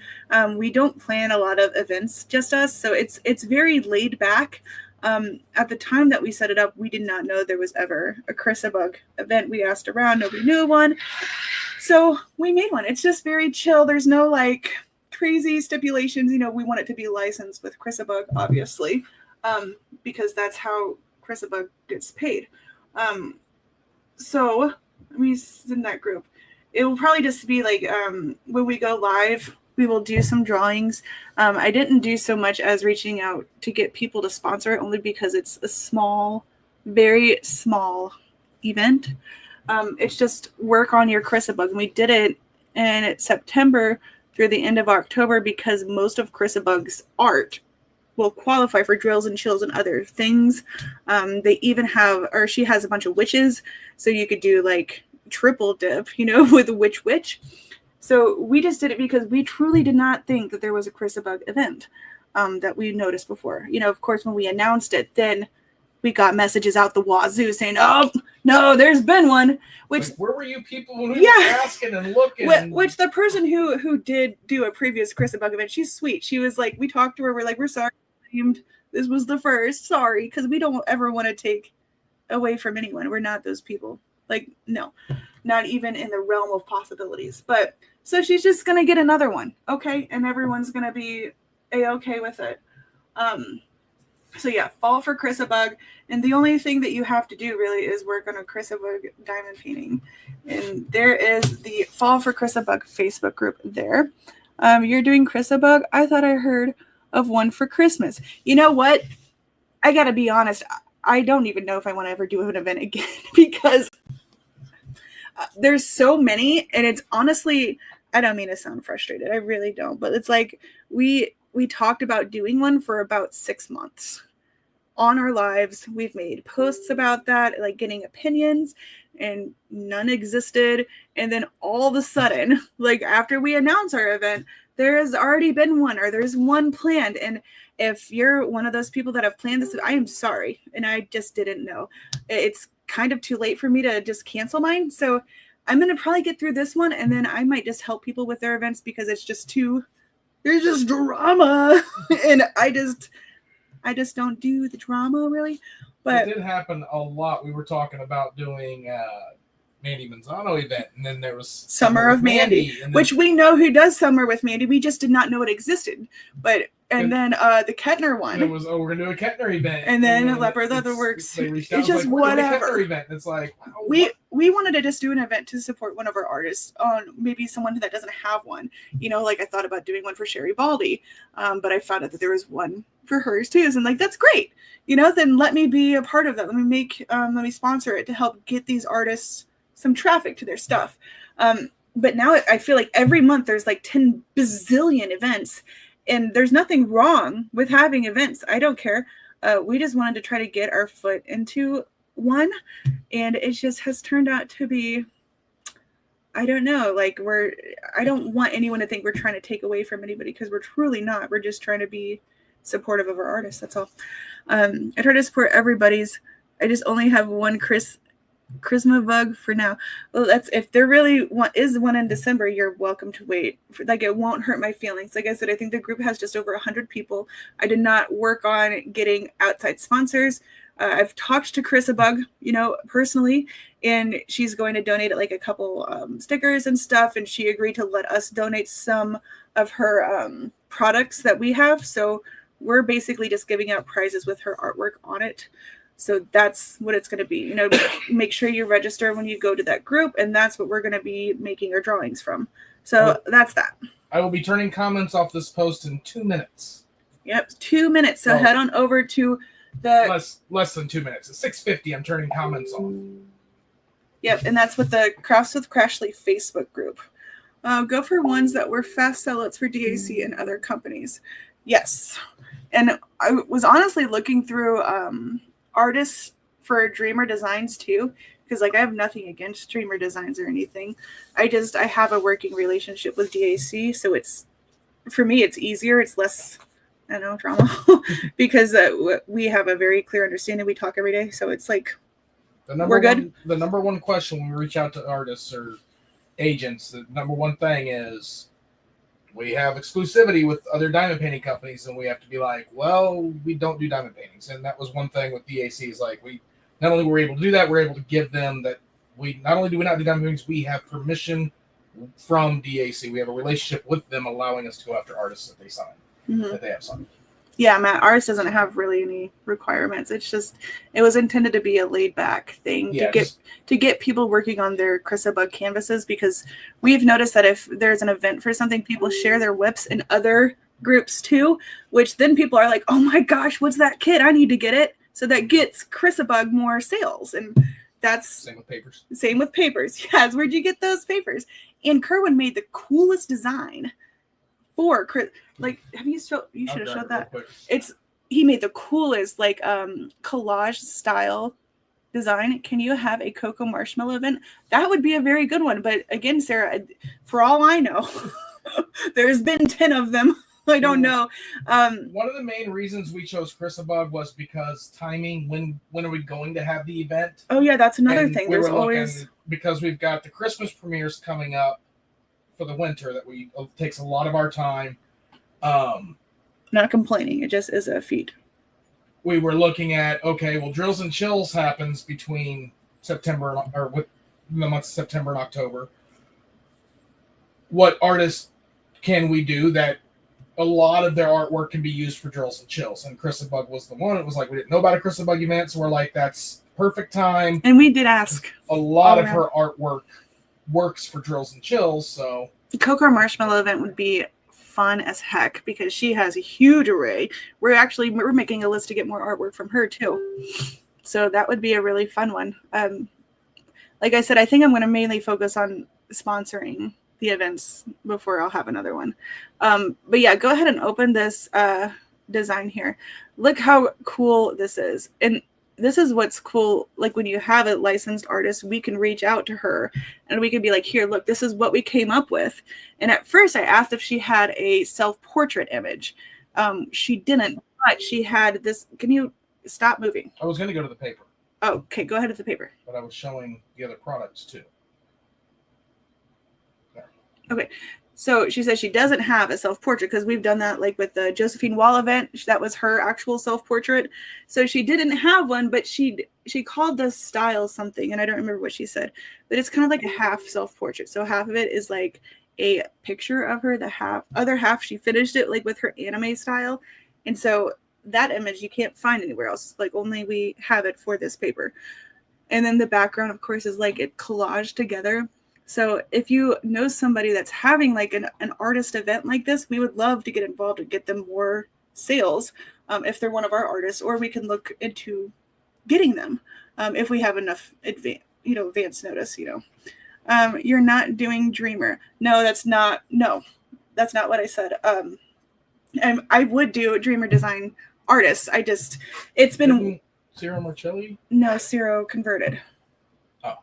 S1: We don't plan a lot of events, just us, so it's very laid back. At the time that we set it up, we did not know there was ever a Chrisabug event. We asked around, nobody knew one. So we made one. It's just very chill. There's no like crazy stipulations. We want it to be licensed with Chrisabug, obviously, because that's how Chrisabug gets paid. So let me send that group. It will probably just be like when we go live, we will do some drawings. I didn't do so much as reaching out to get people to sponsor it, only because it's a small, very small event. It's just work on your Crisabug. And we did it in September through the end of October because most of Crisabug's art will qualify for drills and chills and other things. They even have, or she has a bunch of witches, so you could do like triple dip, with witch. So we just did it because we truly did not think that there was a Crisabug event that we noticed before. Of course, when we announced it, then we got messages out the wazoo saying, "Oh no, there's been one." Which,
S2: where were you people when we were asking and looking?
S1: Which the person who did do a previous Crisabug event, she's sweet. She was like, we talked to her, we're like, we're sorry, this was the first, sorry, because we don't ever want to take away from anyone. We're not those people. Like, no, not even in the realm of possibilities. But so she's just gonna get another one, okay, and everyone's gonna be a-okay with it. So yeah, fall for Crisabug, and the only thing that you have to do really is work on a Crisabug diamond painting. And there is the Fall for Crisabug Facebook group there. You're doing Crisabug? I thought I heard of one for Christmas. You know what? I gotta be honest, I don't even know if I want to ever do an event again because there's so many, and it's honestly, I don't mean to sound frustrated, I really don't, but it's like we talked about doing one for about 6 months on our lives. We've made posts about that, like getting opinions, and none existed. And then all of a sudden, like after we announce our event, there has already been one, or there's one planned. And if you're one of those people that have planned this, I am sorry. And I just didn't know. It's kind of too late for me to just cancel mine. So I'm going to probably get through this one, and then I might just help people with their events because it's just there's just drama. And I just don't do the drama really. But
S2: it did happen a lot. We were talking about doing Mandy Manzano event, and then there was
S1: Summer of Mandy, which we know who does Summer with Mandy. We just did not know it existed. And then the Kettner one.
S2: It was, we're gonna do a Kettner event.
S1: And then Leopard Leatherworks.
S2: It's
S1: just like, whatever.
S2: Event. It's like, wow,
S1: we wanted to just do an event to support one of our artists, on maybe someone that doesn't have one. Like I thought about doing one for Sherry Baldy, but I found out that there was one for hers too. And like, that's great. Then let me be a part of that. Let me sponsor it to help get these artists some traffic to their stuff. But now I feel like every month there's like 10 bazillion events. And there's nothing wrong with having events. I don't care. We just wanted to try to get our foot into one. And it just has turned out to be, I don't know, like I don't want anyone to think we're trying to take away from anybody, because we're truly not. We're just trying to be supportive of our artists. That's all. I try to support everybody's. I just only have one Crisabug for now. Well, that's if there really is one in December, you're welcome to wait. It won't hurt my feelings. Like I said, I think the group has just over 100 people. I did not work on getting outside sponsors. I've talked to Crisabug, personally, and she's going to donate like a couple stickers and stuff, and she agreed to let us donate some of her products that we have. So we're basically just giving out prizes with her artwork on it. So that's what it's going to be. Make sure you register when you go to that group, and that's what we're going to be making our drawings from. So that's that. I
S2: will be turning comments off this post in 2 minutes.
S1: Yep, 2 minutes. So head on over to the...
S2: Less than 2 minutes. At 6:50, I'm turning comments off.
S1: Yep, and that's with the Crafts with Crashly Facebook group. Go for ones that were fast sellouts for DAC and other companies. Yes. And I was honestly looking through... artists for Dreamer Designs too, because I have nothing against Dreamer Designs or anything. I have a working relationship with DAC, so for me it's easier. It's less, drama because we have a very clear understanding. We talk every day, so it's like we're good.
S2: The number one question when we reach out to artists or agents, the number one thing is, we have exclusivity with other diamond painting companies, and we have to be like, well, we don't do diamond paintings. And that was one thing with DAC is like, we not only were able to do that, we're able to give them that we not only do we not do diamond paintings, we have permission from DAC. We have a relationship with them allowing us to go after artists that they sign, that they have signed.
S1: Yeah, Matt, ours doesn't have really any requirements. It's just, it was intended to be a laid back thing to get people working on their Crisabug canvases, because we've noticed that if there's an event for something, people share their whips in other groups too, which then people are like, oh my gosh, what's that kit? I need to get it. So that gets Crisabug more sales. And That's
S2: Same with papers.
S1: same with papers. Yes, where'd you get those papers? And Kerwin made the coolest design for like. Have you should have showed that? He made the coolest like collage style design. Can you have a Cocoa Marshmallow event? That would be a very good one. But again, Sarah, for all I know, there's been 10 of them. I don't know.
S2: One of the main reasons we chose Chrisabug was because timing. When are we going to have the event?
S1: Oh yeah, that's another thing. There's always
S2: because we've got the Christmas premieres coming up for the winter that takes a lot of our time.
S1: Not complaining. It just is a feat.
S2: We were looking at, okay, well, Drills and Chills happens between September or with the months of September and October. What artists can we do that a lot of their artwork can be used for Drills and Chills? And Chrisabug was the one. It was like, we didn't know about a Chrisabug event, so we're like, that's perfect time.
S1: And we did ask.
S2: A lot of her artwork works for Drills and Chills, so.
S1: The Cocoa Marshmallow event would be fun as heck because she has a huge array. We're making a list to get more artwork from her too. So that would be a really fun one. Like I said, I think I'm going to mainly focus on sponsoring the events before I'll have another one. But yeah, go ahead and open this design here. Look how cool this is. And this is what's cool. Like when you have a licensed artist, we can reach out to her and we can be like, here, look, this is what we came up with. And at first I asked if she had a self-portrait image. She didn't, but she had this. Can you stop moving?
S2: I was going to go to the paper.
S1: Oh, okay. Go ahead with the paper.
S2: But I was showing the other products too. There.
S1: Okay. So she says she doesn't have a self-portrait because we've done that like with the Josephine Wall event. That was her actual self-portrait. So she didn't have one, but she called the style something, and I don't remember what she said. But it's kind of like a half self-portrait. So half of it is like a picture of her. The other half, she finished it like with her anime style. And so that image you can't find anywhere else. Like only we have it for this paper. And then the background, of course, is like it collaged together. So if you know somebody that's having like an artist event like this, we would love to get involved and get them more sales if they're one of our artists, or we can look into getting them if we have enough advance notice. You're not doing Dreamer. No, that's not what I said. I would do Dreamer design artists. It's been
S2: Ciro Marcelli?
S1: No, Ciro converted.
S2: Oh.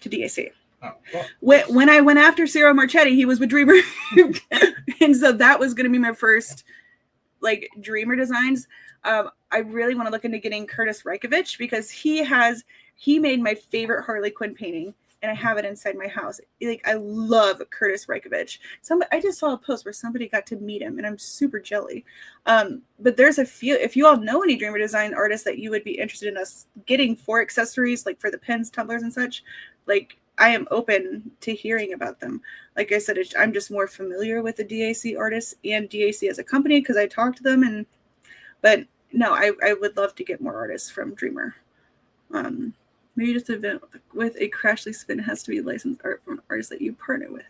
S1: To DAC.
S2: Oh, well.
S1: When I went after Ciro Marchetti, he was with Dreamer. And so that was going to be my first like Dreamer designs. I really want to look into getting Curtis Reikovich because he made my favorite Harley Quinn painting, and I have it inside my house. Like I love Curtis Reikovich. I just saw a post where somebody got to meet him, and I'm super jelly. But there's a few. If you all know any Dreamer design artists that you would be interested in us getting for accessories, like for the pins, tumblers, and such, like. I am open to hearing about them. Like I said, I'm just more familiar with the DAC artists and DAC as a company because I talked to them. But no, I would love to get more artists from Dreamer. Maybe just an event with a Crashly Spin has to be licensed art from an artist that you partner with,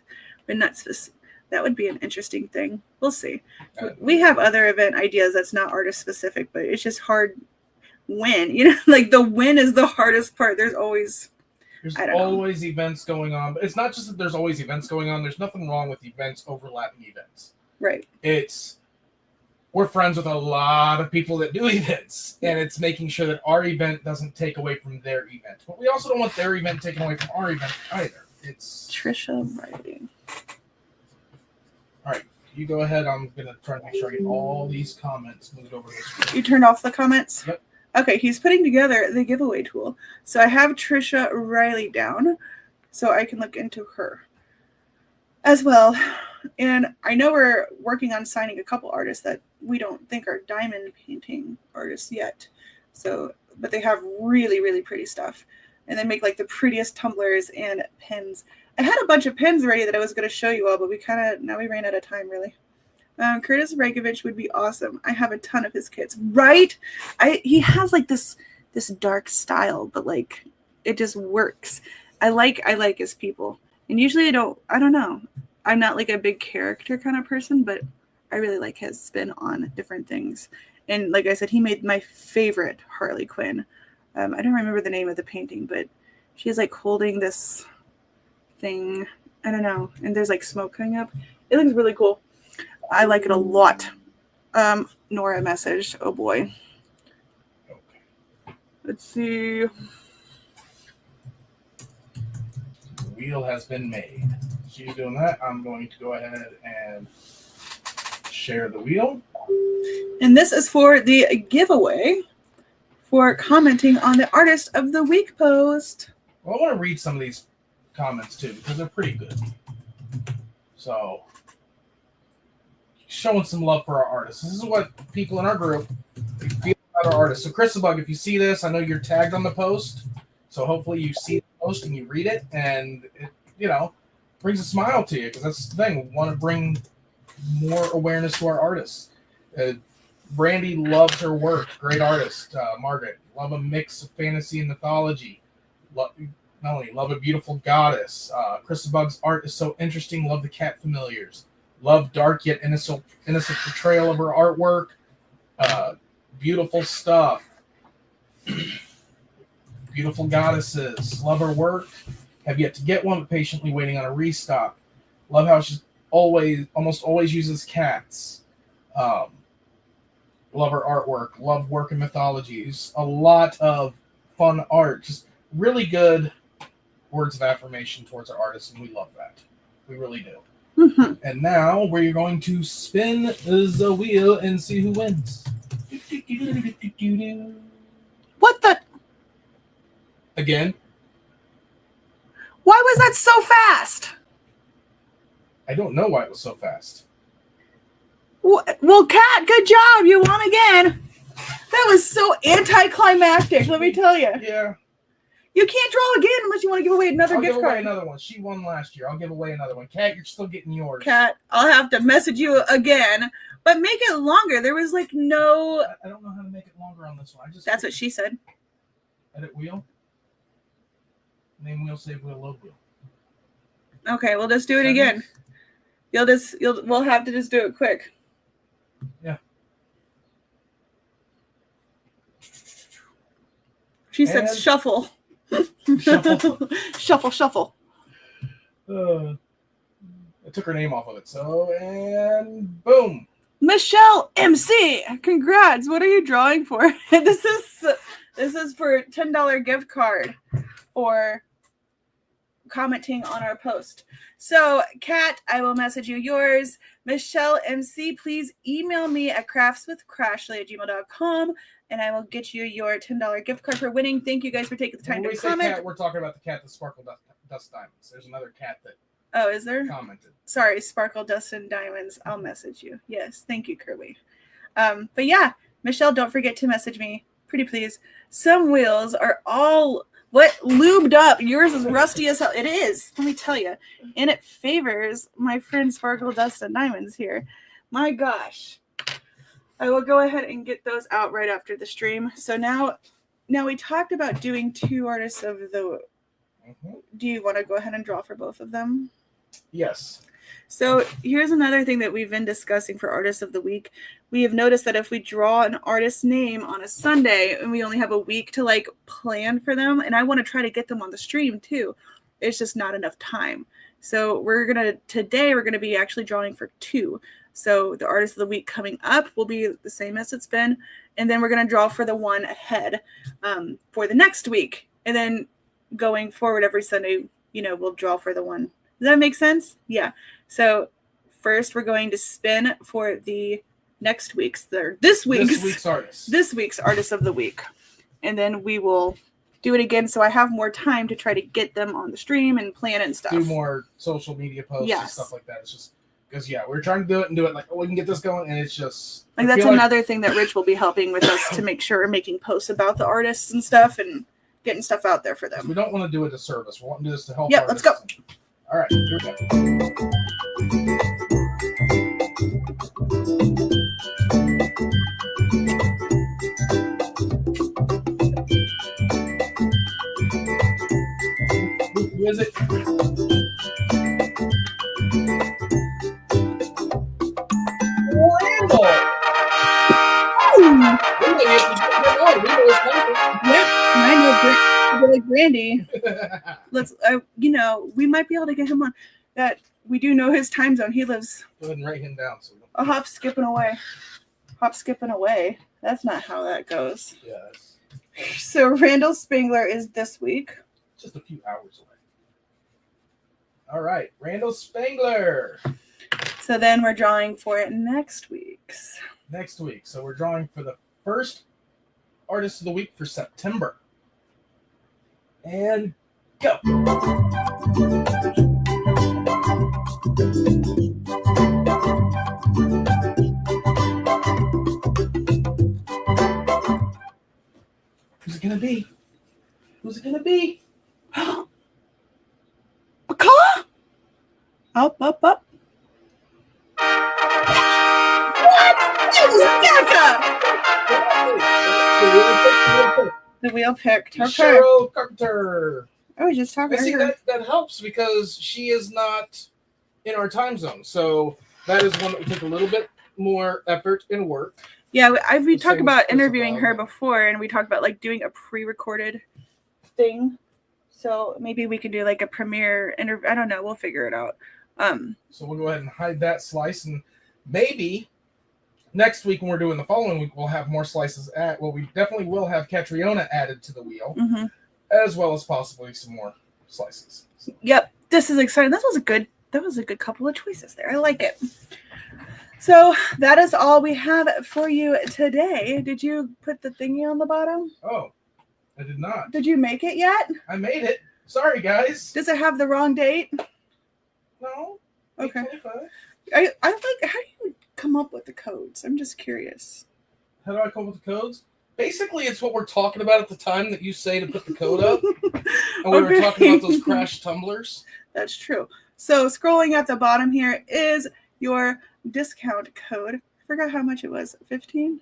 S1: but not specific. That would be an interesting thing. We'll see. We have other event ideas that's not artist specific, but it's just hard when, like the when is the hardest part. There's always
S2: events going on, but it's not just that there's always events going on. There's nothing wrong with events overlapping events.
S1: Right.
S2: We're friends with a lot of people that do events, and it's making sure that our event doesn't take away from their event. But we also don't want their event taken away from our event either. It's
S1: Trisha writing.
S2: All right, you go ahead. I'm going to try to make sure I get all these comments moved over this way.
S1: You turned off the comments?
S2: Yep.
S1: Okay, he's putting together the giveaway tool. So I have Trisha Riley down so I can look into her as well. And I know we're working on signing a couple artists that we don't think are diamond painting artists yet. So, but they have really, really pretty stuff. And they make like the prettiest tumblers and pins. I had a bunch of pins ready that I was going to show you all, but now we ran out of time really. Curtis Reikovich would be awesome. I have a ton of his kits, right? He has like this dark style, but like it just works. I like his people, and usually I don't know. I'm not like a big character kind of person, but I really like his spin on different things. And like I said, he made my favorite Harley Quinn. I don't remember the name of the painting, but She's like holding this thing. I don't know. And there's like smoke coming up. It looks really cool. I like it a lot. Nora messaged. Oh boy.
S2: Okay.
S1: Let's see.
S2: The wheel has been made. She's doing that. I'm going to go ahead and share the wheel.
S1: And this is for the giveaway for commenting on the Artist of the Week post.
S2: Well, I want to read some of these comments too because they're pretty good. So, showing some love for our artists. This is what people in our group feel about our artists. So, Chris the Bug, if you see this, I know you're tagged on the post. So, hopefully, you see the post and you read it, and it, brings a smile to you because that's the thing. We want to bring more awareness to our artists. Brandy loves her work. Great artist. Margaret, love a mix of fantasy and mythology. Melanie, love a beautiful goddess. Chris the Bug's art is so interesting. Love the cat familiars. Love dark yet innocent portrayal of her artwork. Beautiful stuff. Beautiful goddesses. Love her work. Have yet to get one, but patiently waiting on a restock. Love how she almost always uses cats. Love her artwork. Love work in mythologies. A lot of fun art. Just really good words of affirmation towards our artists, and we love that. We really do.
S1: Mm-hmm.
S2: And now we're going to spin the wheel and see who wins.
S1: What the?
S2: Again,
S1: Why was that so fast?
S2: I don't know why it was so fast.
S1: Well, Kat, good job. You won again. That was so anticlimactic, let me tell you.
S2: Yeah.
S1: You can't draw again unless you want to give away another gift
S2: I'll
S1: card.
S2: give away another one. She won last year. I'll give away another one. Kat, you're still getting yours.
S1: Kat, I'll have to message you again, but make it longer. There was like no...
S2: I don't know how to make it longer on this one.
S1: That's what she said.
S2: Edit wheel. Name wheel, save wheel, load wheel.
S1: Okay, we'll just do it again. We'll have to just do it quick.
S2: Yeah.
S1: She said shuffle.
S2: Shuffle.
S1: Shuffle.
S2: I took her name off of it. So, and boom.
S1: Michelle MC, congrats. What are you drawing for? This is for a $10 gift card for commenting on our post. So, Kat, I will message you yours. Michelle MC, please email me at craftswithcrashly@gmail.com and I will get you your $10 gift card for winning. Thank you guys for taking the time to comment.
S2: Cat, we're talking about the cat that Sparkle Dust Diamonds. There's another cat that
S1: is there?
S2: Commented.
S1: Sorry, Sparkle Dust and Diamonds. I'll message you. Yes, thank you, Kirby. But yeah, Michelle, don't forget to message me. Pretty please. Some wheels are all lubed up. Yours is rusty as hell. It is, let me tell you. And it favors my friend Sparkle Dust and Diamonds here. My gosh. I will go ahead and get those out right after the stream. So now we talked about doing two artists of the... Mm-hmm. Do you want to go ahead and draw for both of them?
S2: Yes.
S1: So here's another thing that we've been discussing for Artists of the Week. We have noticed that if we draw an artist's name on a Sunday and we only have a week to plan for them, and I want to try to get them on the stream too, it's just not enough time. So today we're going to be actually drawing for two. So the Artist of the Week coming up will be the same as it's been. And then we're going to draw for the one ahead for the next week. And then going forward every Sunday, we'll draw for the one. Does that make sense? Yeah. So first we're going to spin for the next week's, this week's Artist of the Week. And then we will do it again so I have more time to try to get them on the stream and plan and stuff.
S2: Do more social media posts and stuff like that. It's just because, we're trying to do it we can get this going, and it's just...
S1: that's another thing that Rich will be helping with us to make sure we're making posts about the artists and stuff and getting stuff out there for them.
S2: We don't want to do a disservice. We want to do this to help
S1: artists. Let's go.
S2: All right, here we go. Who is it? Randall!
S1: Yep, I know like Randy. Let's, we might be able to get him on. That we do know his time zone. He lives
S2: Go ahead and write him down. So
S1: a hop, skipping away. Hop, skipping away. That's not how that goes.
S2: yes,
S1: So Randall Spangler is this week.
S2: just a few hours away. All right, Randall Spangler.
S1: So then we're drawing for it next week's.
S2: Next week. So we're drawing for the first artist of the week for September. And go. Who's it gonna be? Who's it gonna be?
S1: Macaw? Up. What? The wheel picked. Okay.
S2: Cheryl Carpenter.
S1: I was just talking
S2: I
S1: to
S2: see
S1: her.
S2: that helps because she is not in our time zone. So that is one that would take a little bit more effort and work.
S1: Yeah, we
S2: The
S1: talked
S2: same
S1: about
S2: with
S1: interviewing her
S2: Isabel.
S1: before, and we talked about like doing a pre-recorded thing. So maybe we could do like a premiere interview. I don't know. We'll figure it out.
S2: So we'll go ahead and hide that slice, and maybe next week when we're doing the following week, we'll have more slices. We definitely will have Catriona added to the wheel,
S1: mhm.
S2: as well as possibly some more slices.
S1: Yep, this is exciting. That was a good couple of choices there. I like it. So that is all we have for you today. Did you put the thingy on the bottom?
S2: Oh, I did not.
S1: Did you make it yet?
S2: I made it. Sorry, guys.
S1: Does it have the wrong date?
S2: No.
S1: Okay.
S2: 8:25.
S1: I like, how do you come up with the codes? I'm just curious.
S2: How do I come up with the codes? Basically, it's what we're talking about at the time that you say to put the code up. And we were talking about those crash tumblers.
S1: That's true. So scrolling at the bottom here is your discount code. I forgot how much it was. 15?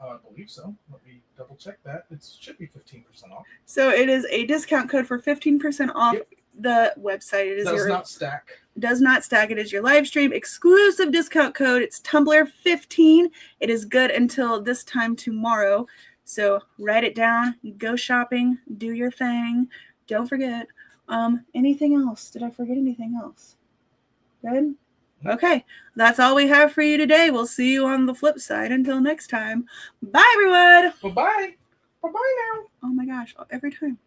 S2: I believe so. Let me double check that. It should be 15% off.
S1: So it is a discount code for 15% off
S2: Yep.
S1: the website. It is
S2: Does not stack.
S1: does not stack. It is your live stream exclusive discount code. It's Tumblr 15. It is good until this time tomorrow. So write it down. Go shopping. Do your thing. Don't forget. Anything else? Did I forget anything else? Good? Okay. That's all we have for you today. We'll see you on the flip side. Until next time. Bye, everyone.
S2: Bye-bye. Bye-bye now.
S1: Oh my gosh. Every time.